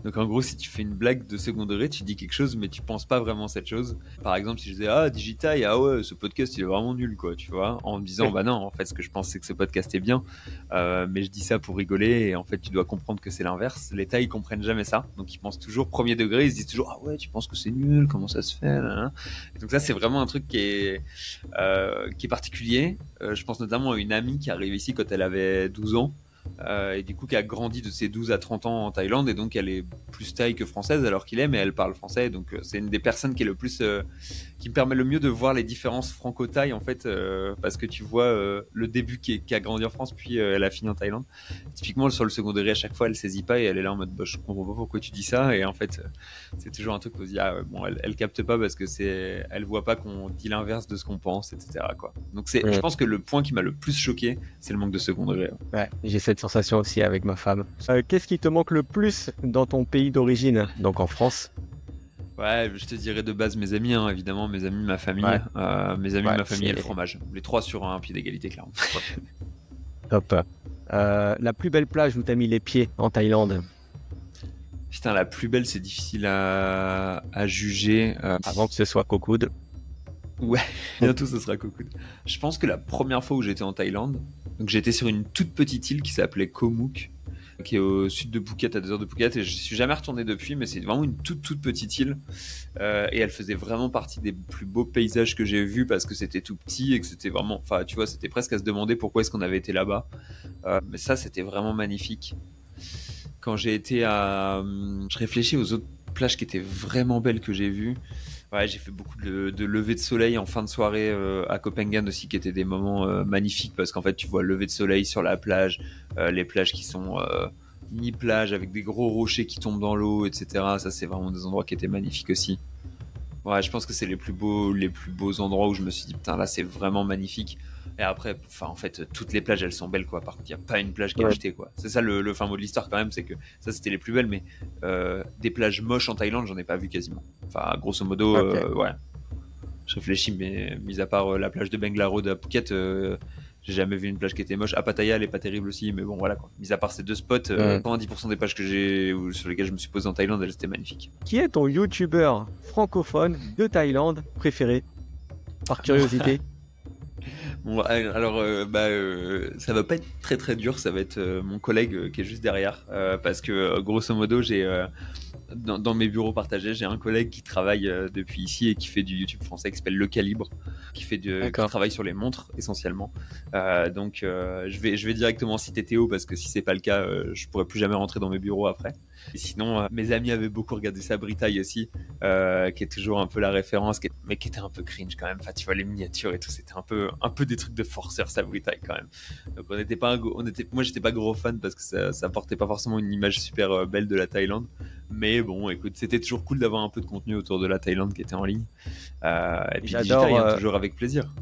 Donc en gros, si tu fais une blague de second degré, tu dis quelque chose, mais tu penses pas vraiment cette chose. Par exemple, si je disais ah Digitail, ah ouais, ce podcast il est vraiment nul quoi, tu vois, en me disant bah non, en fait ce que je pense c'est que ce podcast est bien, mais je dis ça pour rigoler et en fait tu dois comprendre que c'est l'inverse. Les tailles ils comprennent jamais ça, donc ils pensent toujours premier degré, ils se disent toujours ah ouais tu penses que c'est nul, comment ça se fait là. Et donc ça c'est vraiment un truc qui est particulier. Je pense notamment à une amie qui arrive ici quand elle avait 12 ans. Et du coup qui a grandi de ses 12 à 30 ans en Thaïlande et donc elle est plus thaï que française alors qu'il est, mais elle parle français, donc c'est une des personnes qui est le plus qui me permet le mieux de voir les différences franco-thaï en fait, parce que tu vois le début qui a grandi en France puis elle a fini en Thaïlande. Typiquement sur le second degré à chaque fois elle saisit pas et elle est là en mode bah, je comprends pas pourquoi tu dis ça, et en fait c'est toujours un truc où on se dit ah ouais, bon elle capte pas parce que elle voit pas qu'on dit l'inverse de ce qu'on pense, etc. quoi. Donc je pense que le point qui m'a le plus choqué c'est le manque de second degré. Ouais, j'ai cette sensation aussi avec ma femme. Qu'est-ce qui te manque le plus dans ton pays d'origine, donc en France? Ouais, je te dirais de base mes amis, hein, évidemment, mes amis, ma famille, ma famille et le fromage. Les 3 sur un pied d'égalité, clairement. Top. La plus belle plage où t'as mis les pieds en Thaïlande? Putain, la plus belle, c'est difficile à juger. Avant que ce soit Koh Kood. Ouais, bientôt ce sera Koh Kood. Je pense que la première fois où j'étais en Thaïlande, donc j'étais sur une toute petite île qui s'appelait Koh Mook, qui est au sud de Phuket, à 2 heures de Phuket, et je suis jamais retourné depuis, mais c'est vraiment une toute petite île, et elle faisait vraiment partie des plus beaux paysages que j'ai vus parce que c'était tout petit et que c'était vraiment, enfin tu vois, c'était presque à se demander pourquoi est-ce qu'on avait été là-bas, mais ça c'était vraiment magnifique. Quand j'ai été je réfléchis aux autres plages qui étaient vraiment belles que j'ai vues. Ouais, j'ai fait beaucoup de levées de soleil en fin de soirée à Copenhague aussi, qui étaient des moments magnifiques parce qu'en fait tu vois le lever de soleil sur la plage, les plages qui sont mi-plage avec des gros rochers qui tombent dans l'eau, etc. Ça c'est vraiment des endroits qui étaient magnifiques aussi. Ouais, je pense que c'est les plus beaux endroits où je me suis dit putain là c'est vraiment magnifique. Et après, enfin en fait toutes les plages elles sont belles quoi. Par contre il y a pas une plage qui est achetée quoi. C'est ça le fin mot de l'histoire quand même, c'est que ça c'était les plus belles, mais des plages moches en Thaïlande j'en ai pas vu quasiment. Enfin grosso modo ouais. Je réfléchis, mais mis à part la plage de Bengla Road à Phuket, j'ai jamais vu une plage qui était moche. À Pattaya elle est pas terrible aussi, mais bon voilà quoi. Mis à part ces 2 spots, 90% des plages que sur lesquelles je me suis posé en Thaïlande elles étaient magnifiques. Qui est ton youtubeur francophone de Thaïlande préféré, par curiosité? Bon, alors, ça va pas être très très dur, ça va être mon collègue qui est juste derrière, parce que grosso modo, j'ai dans mes bureaux partagés, j'ai un collègue qui travaille depuis ici et qui fait du YouTube français qui s'appelle Le Calibre, qui travaille sur les montres essentiellement. Donc, je vais directement citer Théo parce que si c'est pas le cas, je pourrais plus jamais rentrer dans mes bureaux après. Et sinon, mes amis avaient beaucoup regardé Sabri Taille aussi, qui est toujours un peu la référence, mais qui était un peu cringe quand même. Enfin, tu vois les miniatures et tout, c'était un peu des trucs de forceur Sabri Taille quand même. Donc moi j'étais pas gros fan parce que ça portait pas forcément une image super belle de la Thaïlande. Mais bon, écoute, c'était toujours cool d'avoir un peu de contenu autour de la Thaïlande qui était en ligne. Et puis Digitail, toujours avec plaisir.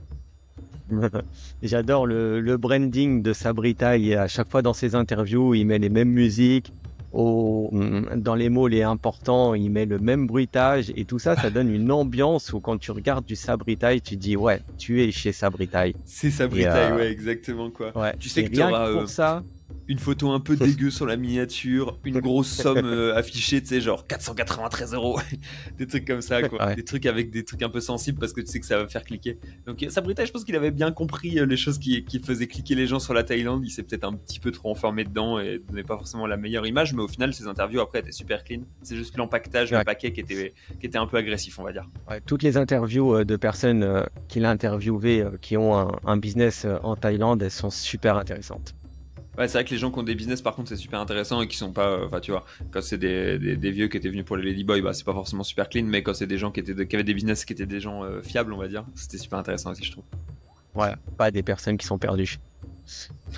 J'adore le branding de Sabri Taille. À chaque fois dans ses interviews, il met les mêmes musiques. Dans les mots les importants, il met le même bruitage et tout ça, ça donne une ambiance où quand tu regardes du Sabri Taille, tu dis ouais, tu es chez Sabri Taille. C'est Sabri Taille, ouais, exactement quoi. Ouais, tu sais que tu auras pour ça. Une photo un peu dégueu sur la miniature, une grosse somme affichée, tu sais, genre 493 €, des trucs comme ça, quoi. Ouais. Des trucs avec des trucs un peu sensibles parce que tu sais que ça va faire cliquer. Donc Sabri Taille, je pense qu'il avait bien compris les choses qui faisaient cliquer les gens sur la Thaïlande. Il s'est peut-être un petit peu trop enfermé dedans et donnait pas forcément la meilleure image, mais au final, ses interviews après étaient super clean. C'est juste l'empaquetage, le paquet qui était un peu agressif, on va dire. Ouais, toutes les interviews de personnes qu'il a interviewées qui ont un business en Thaïlande, elles sont super intéressantes. Ouais, c'est vrai que les gens qui ont des business, par contre, c'est super intéressant et qui sont pas, enfin, tu vois, quand c'est des vieux qui étaient venus pour les Ladyboy, bah, c'est pas forcément super clean, mais quand c'est des gens qui avaient des business qui étaient des gens fiables, on va dire, c'était super intéressant aussi, je trouve. Ouais, pas des personnes qui sont perdues.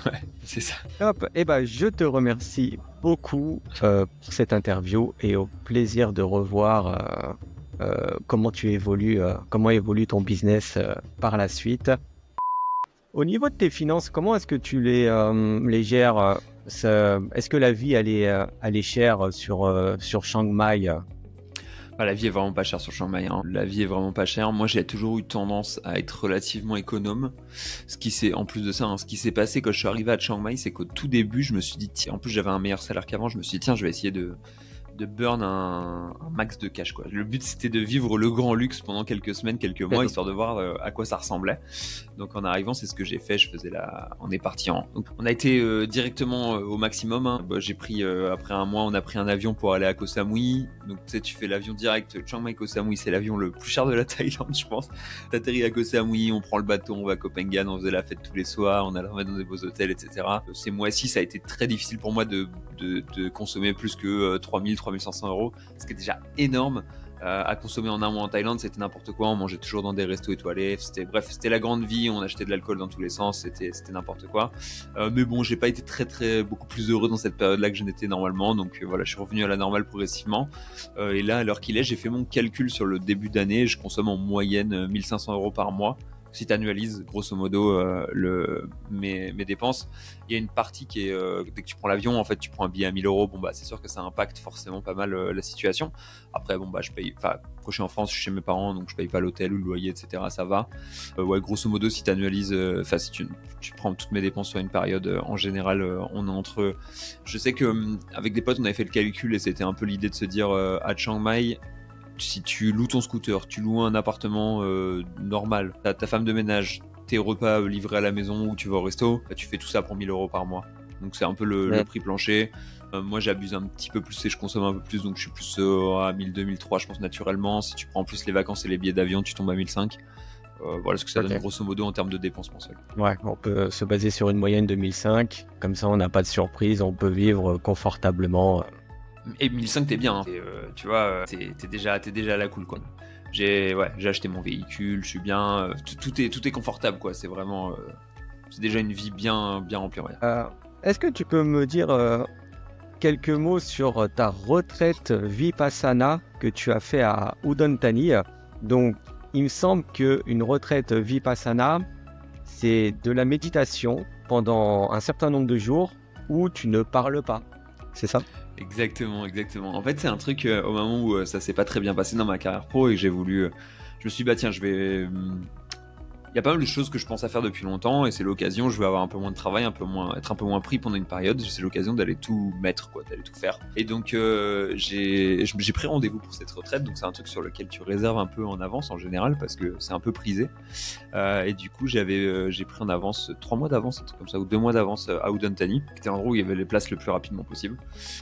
Ouais, c'est ça. Hop, et bah, je te remercie beaucoup pour cette interview et au plaisir de revoir comment tu évolues, comment évolue ton business par la suite. Au niveau de tes finances, comment est-ce que tu les gères? Est-ce que la vie elle est chère sur Chiang Mai? La vie est vraiment pas chère sur Chiang Mai, hein. La vie est vraiment pas chère. Moi, j'ai toujours eu tendance à être relativement économe. En plus de ça, hein, ce qui s'est passé quand je suis arrivé à Chiang Mai, c'est qu'au tout début, je me suis dit, en plus j'avais un meilleur salaire qu'avant, je me suis dit tiens, je vais essayer de burn un max de cash, quoi. Le but c'était de vivre le grand luxe pendant quelques semaines, quelques mois, histoire de voir à quoi ça ressemblait. Donc en arrivant, c'est ce que j'ai fait. On est parti donc on a été directement au maximum, hein. J'ai pris après un mois, on a pris un avion pour aller à Koh Samui. Donc tu sais, tu fais l'avion direct Chiang Mai Koh Samui, c'est l'avion le plus cher de la Thaïlande, je pense. T'atterris à Koh Samui, on prend le bateau, on va à Koh Phangan, on faisait la fête tous les soirs, on allait dans des beaux hôtels, etc. Ces mois-ci, ça a été très difficile pour moi de consommer plus que 3000, 3500 euros, ce qui est déjà énorme. À consommer en un mois en Thaïlande, c'était n'importe quoi. On mangeait toujours dans des restos étoilés. C'était la grande vie. On achetait de l'alcool dans tous les sens. C'était n'importe quoi. Mais bon, j'ai pas été beaucoup plus heureux dans cette période-là que je n'étais normalement. Donc voilà, je suis revenu à la normale progressivement. Et là, à l'heure qu'il est, j'ai fait mon calcul sur le début d'année. Je consomme en moyenne 1500 euros par mois. Si tu annualises grosso modo mes dépenses, il y a une partie qui est dès que tu prends l'avion, en fait tu prends un billet à 1000 euros, bon bah c'est sûr que ça impacte forcément pas mal la situation. Après bon bah je paye, enfin quand je suis en France, je suis chez mes parents, donc je paye pas l'hôtel ou le loyer, etc. Ça va. Ouais, grosso modo, si tu annualises, enfin si tu prends toutes mes dépenses sur une période, en général on est entre, je sais que avec des potes on avait fait le calcul et c'était un peu l'idée de se dire à Chiang Mai, si tu loues ton scooter, tu loues un appartement normal, t'as ta femme de ménage, tes repas livrés à la maison ou tu vas au resto, bah, tu fais tout ça pour 1000 euros par mois. Donc c'est un peu le prix plancher. Moi j'abuse un petit peu plus et je consomme un peu plus, donc je suis plus à 1002, 1003 je pense naturellement. Si tu prends en plus les vacances et les billets d'avion, tu tombes à 1005. Voilà ce que ça donne grosso modo en termes de dépenses mensuelles. Ouais, on peut se baser sur une moyenne de 1005, comme ça on n'a pas de surprise, on peut vivre confortablement. Et 1005 t'es bien, hein. Tu vois, t'es déjà à la cool, quoi. J'ai acheté mon véhicule, je suis bien, tout est confortable, quoi. C'est vraiment, c'est déjà une vie bien remplie. Ouais. Est-ce que tu peux me dire quelques mots sur ta retraite Vipassana que tu as fait à Udon Thani? Donc, il me semble qu'une retraite Vipassana, c'est de la méditation pendant un certain nombre de jours où tu ne parles pas. C'est ça? Exactement. En fait, c'est un truc au moment où ça s'est pas très bien passé dans ma carrière pro et que j'ai voulu. Je me suis dit, bah tiens, il y a pas mal de choses que je pense à faire depuis longtemps et c'est l'occasion, je vais avoir un peu moins de travail, être un peu moins pris pendant une période, c'est l'occasion d'aller tout mettre, quoi, d'aller tout faire. Et donc j'ai pris rendez-vous pour cette retraite, donc c'est un truc sur lequel tu réserves un peu en avance en général parce que c'est un peu prisé. Et du coup j'ai pris en avance 3 mois d'avance, un truc comme ça, ou 2 mois d'avance à Udon Thani, qui était l'endroit où il y avait les places le plus rapidement possible.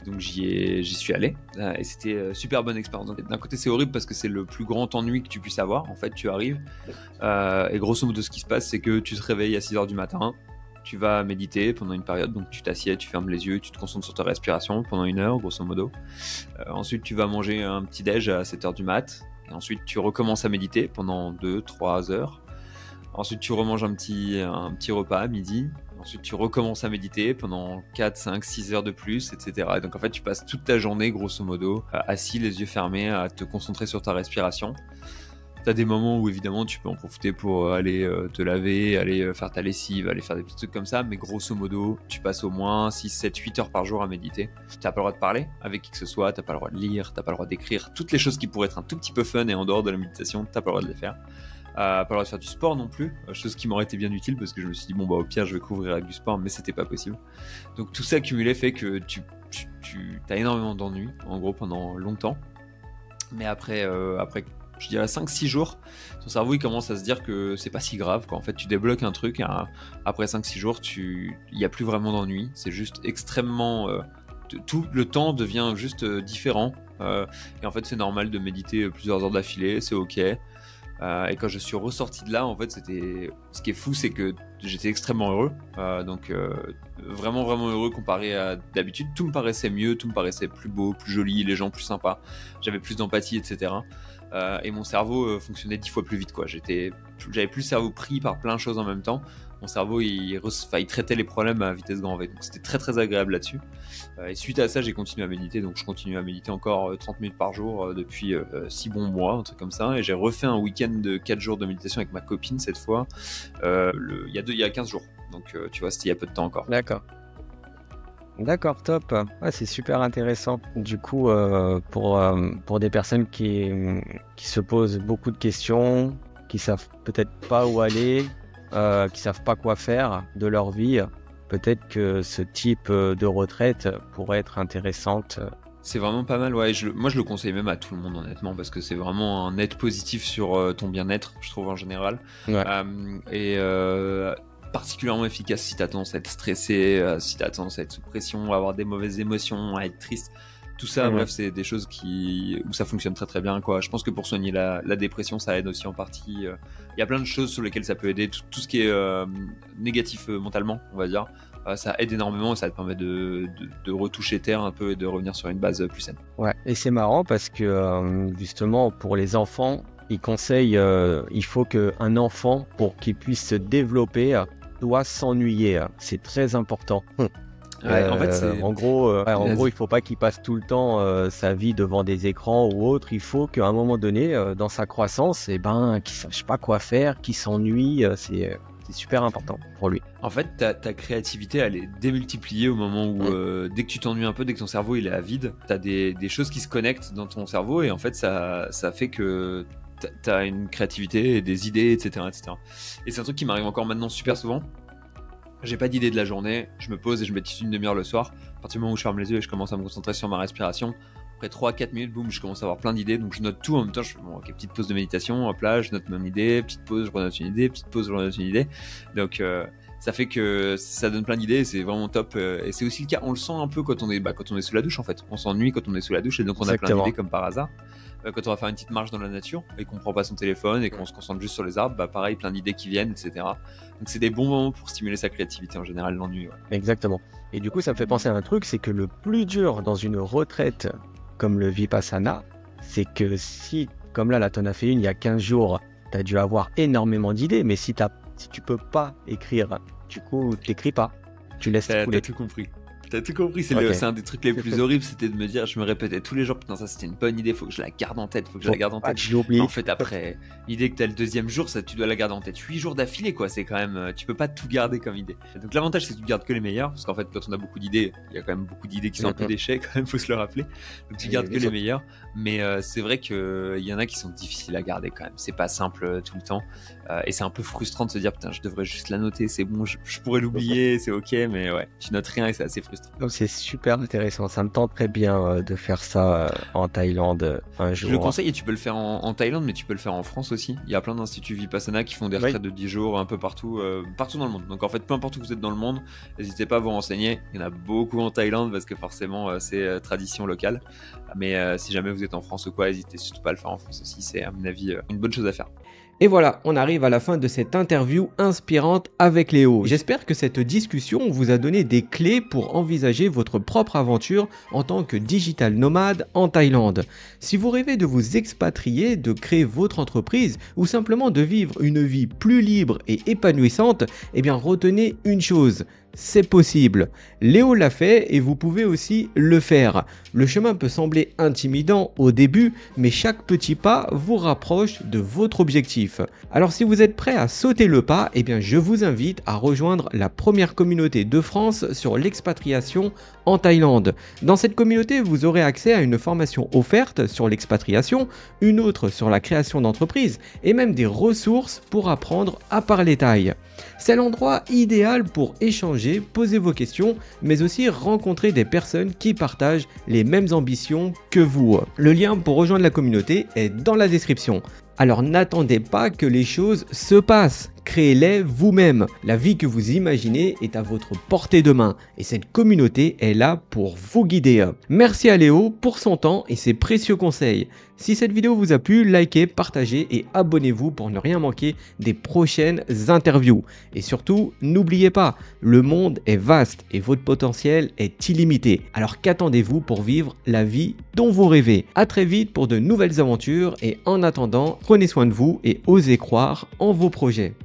Donc j'y suis allé et c'était super bonne expérience. D'un côté c'est horrible parce que c'est le plus grand ennui que tu puisses avoir. En fait tu arrives et grosso modo ce qui se passe c'est que tu te réveilles à 6h du matin, tu vas méditer pendant une période, donc tu t'assieds, tu fermes les yeux, tu te concentres sur ta respiration pendant 1 heure grosso modo. Ensuite tu vas manger un petit déj à 7h du mat et ensuite tu recommences à méditer pendant 2-3 heures. Ensuite tu remanges un petit repas à midi. Ensuite tu recommences à méditer pendant 4, 5, 6 heures de plus, etc. Et donc en fait tu passes toute ta journée grosso modo assis, les yeux fermés, à te concentrer sur ta respiration. T'as des moments où évidemment tu peux en profiter pour aller te laver, aller faire ta lessive, aller faire des petits trucs comme ça, mais grosso modo tu passes au moins 6, 7, 8 heures par jour à méditer. T'as pas le droit de parler avec qui que ce soit, t'as pas le droit de lire, t'as pas le droit d'écrire, toutes les choses qui pourraient être un tout petit peu fun et en dehors de la méditation, t'as pas le droit de les faire. Pas le droit de faire du sport non plus, chose qui m'aurait été bien utile parce que je me suis dit bon bah au pire je vais couvrir avec du sport, mais c'était pas possible. Donc tout ça cumulé fait que tu as énormément d'ennuis en gros pendant longtemps, mais après je dirais 5-6 jours, ton cerveau il commence à se dire que c'est pas si grave, quoi. En fait tu débloques un truc, après 5-6 jours il y a plus vraiment d'ennui, c'est juste extrêmement tout le temps devient juste différent, et en fait c'est normal de méditer plusieurs heures d'affilée, c'est ok. Et quand je suis ressorti de là, en fait, ce qui est fou, c'est que j'étais extrêmement heureux. Donc, vraiment heureux comparé à d'habitude. Tout me paraissait mieux, tout me paraissait plus beau, plus joli, les gens plus sympas. J'avais plus d'empathie, etc. Et mon cerveau fonctionnait 10 fois plus vite, quoi. J'avais plus le cerveau pris par plein de choses en même temps. Mon cerveau, il traitait les problèmes à vitesse grand V. Donc, c'était très agréable là-dessus. Et suite à ça, j'ai continué à méditer. Donc, je continue à méditer encore 30 minutes par jour depuis 6 bons mois, un truc comme ça. Et j'ai refait un week-end de 4 jours de méditation avec ma copine cette fois, il y a 15 jours. Donc, tu vois, c'était il y a peu de temps encore. D'accord, top. Ouais, c'est super intéressant. Du coup, pour des personnes qui se posent beaucoup de questions, qui savent peut-être pas où aller, qui savent pas quoi faire de leur vie, peut-être que ce type de retraite pourrait être intéressante. C'est vraiment pas mal, ouais. Moi, je le conseille même à tout le monde, honnêtement, parce que c'est vraiment un net positif sur ton bien-être, je trouve, en général. Ouais. Particulièrement efficace si t'as tendance à être stressé, si t'as tendance à être sous pression, à avoir des mauvaises émotions, à être triste. Tout ça, bref, c'est des choses où ça fonctionne très très bien, quoi. Je pense que pour soigner la dépression, ça aide aussi en partie. Il y a plein de choses sur lesquelles ça peut aider. Tout ce qui est négatif mentalement, on va dire, ça aide énormément et ça te permet de retoucher terre un peu et de revenir sur une base plus saine. Ouais, et c'est marrant parce que justement, pour les enfants, ils conseillent, il faut qu'un enfant, pour qu'il puisse se développer, doit s'ennuyer. C'est très important. Ouais, en fait, en gros, il faut pas qu'il passe tout le temps sa vie devant des écrans ou autre. Il faut qu'à un moment donné, dans sa croissance, qu'il sache pas quoi faire, qu'il s'ennuie. C'est super important pour lui. En fait, ta créativité, elle est démultipliée au moment où, dès que tu t'ennuies un peu, dès que ton cerveau il est à vide, t'as des choses qui se connectent dans ton cerveau et en fait, ça fait que t'as une créativité et des idées, etc., etc. Et c'est un truc qui m'arrive encore maintenant super souvent. J'ai pas d'idée de la journée, je me pose et je médite une demi-heure le soir. À partir du moment où je ferme les yeux et je commence à me concentrer sur ma respiration, après 3-4 minutes, boum, je commence à avoir plein d'idées. Donc je note tout en même temps. Je fais ok, petite pause de méditation, hop là, je note mon idée, petite pause, je renote une idée, petite pause, je renote une idée. Donc ça fait que ça donne plein d'idées, c'est vraiment top. Et c'est aussi le cas, on le sent un peu quand on est sous la douche en fait. On s'ennuie quand on est sous la douche et donc on a plein d'idées comme par hasard. Quand on va faire une petite marche dans la nature et qu'on prend pas son téléphone et qu'on se concentre juste sur les arbres, pareil, plein d'idées qui viennent, etc. Donc c'est des bons moments pour stimuler sa créativité en général, l'ennui. Ouais. Exactement. Et du coup, ça me fait penser à un truc, c'est que le plus dur dans une retraite comme le Vipassana, c'est que si, comme là, t'en as fait une il y a 15 jours, t'as dû avoir énormément d'idées, mais si tu peux pas écrire, du coup, t'écris pas. Tu laisses couler. T'as tout compris. T'as tout compris, c'est un des trucs les plus horribles, c'était de me dire, je me répétais tous les jours, putain ça c'était une bonne idée, faut que je la garde en tête, J'ai oublié. En fait après, l'idée que t'as le deuxième jour, ça tu dois la garder en tête 8 jours d'affilée quoi, c'est quand même, tu peux pas tout garder comme idée. Donc l'avantage c'est que tu gardes que les meilleures, parce qu'en fait quand on a beaucoup d'idées, il y a quand même beaucoup d'idées qui sont un peu déchets quand même, faut se le rappeler. Donc tu gardes que les meilleures, mais c'est vrai qu'il y en a qui sont difficiles à garder quand même, c'est pas simple tout le temps. Et c'est un peu frustrant de se dire putain je devrais juste la noter, c'est bon, je pourrais l'oublier, c'est ok, mais ouais, tu notes rien et c'est assez frustrant. Donc c'est super intéressant, ça me tente très bien de faire ça en Thaïlande un jour. Je le conseille et tu peux le faire en Thaïlande, mais tu peux le faire en France aussi. Il y a plein d'instituts Vipassana qui font des retraites de 10 jours un peu partout, partout dans le monde. Donc en fait peu importe où vous êtes dans le monde, n'hésitez pas à vous renseigner, il y en a beaucoup en Thaïlande parce que forcément c'est tradition locale. Mais si jamais vous êtes en France ou quoi, n'hésitez surtout pas à le faire en France aussi, c'est à mon avis une bonne chose à faire. Et voilà, on arrive à la fin de cette interview inspirante avec Léo. J'espère que cette discussion vous a donné des clés pour envisager votre propre aventure en tant que digital nomade en Thaïlande. Si vous rêvez de vous expatrier, de créer votre entreprise ou simplement de vivre une vie plus libre et épanouissante, eh bien retenez une chose. C'est possible. Léo l'a fait et vous pouvez aussi le faire. Le chemin peut sembler intimidant au début, mais chaque petit pas vous rapproche de votre objectif. Alors si vous êtes prêt à sauter le pas, eh bien je vous invite à rejoindre la première communauté de France sur l'expatriation en Thaïlande. Dans cette communauté, vous aurez accès à une formation offerte sur l'expatriation, une autre sur la création d'entreprise et même des ressources pour apprendre à parler thaï. C'est l'endroit idéal pour échanger, poser vos questions, mais aussi rencontrer des personnes qui partagent les mêmes ambitions que vous. Le lien pour rejoindre la communauté est dans la description. Alors n'attendez pas que les choses se passent. Créez-les vous-même. La vie que vous imaginez est à votre portée de main et cette communauté est là pour vous guider. Merci à Léo pour son temps et ses précieux conseils. Si cette vidéo vous a plu, likez, partagez et abonnez-vous pour ne rien manquer des prochaines interviews. Et surtout, n'oubliez pas, le monde est vaste et votre potentiel est illimité. Alors qu'attendez-vous pour vivre la vie dont vous rêvez? À très vite pour de nouvelles aventures et en attendant, prenez soin de vous et osez croire en vos projets.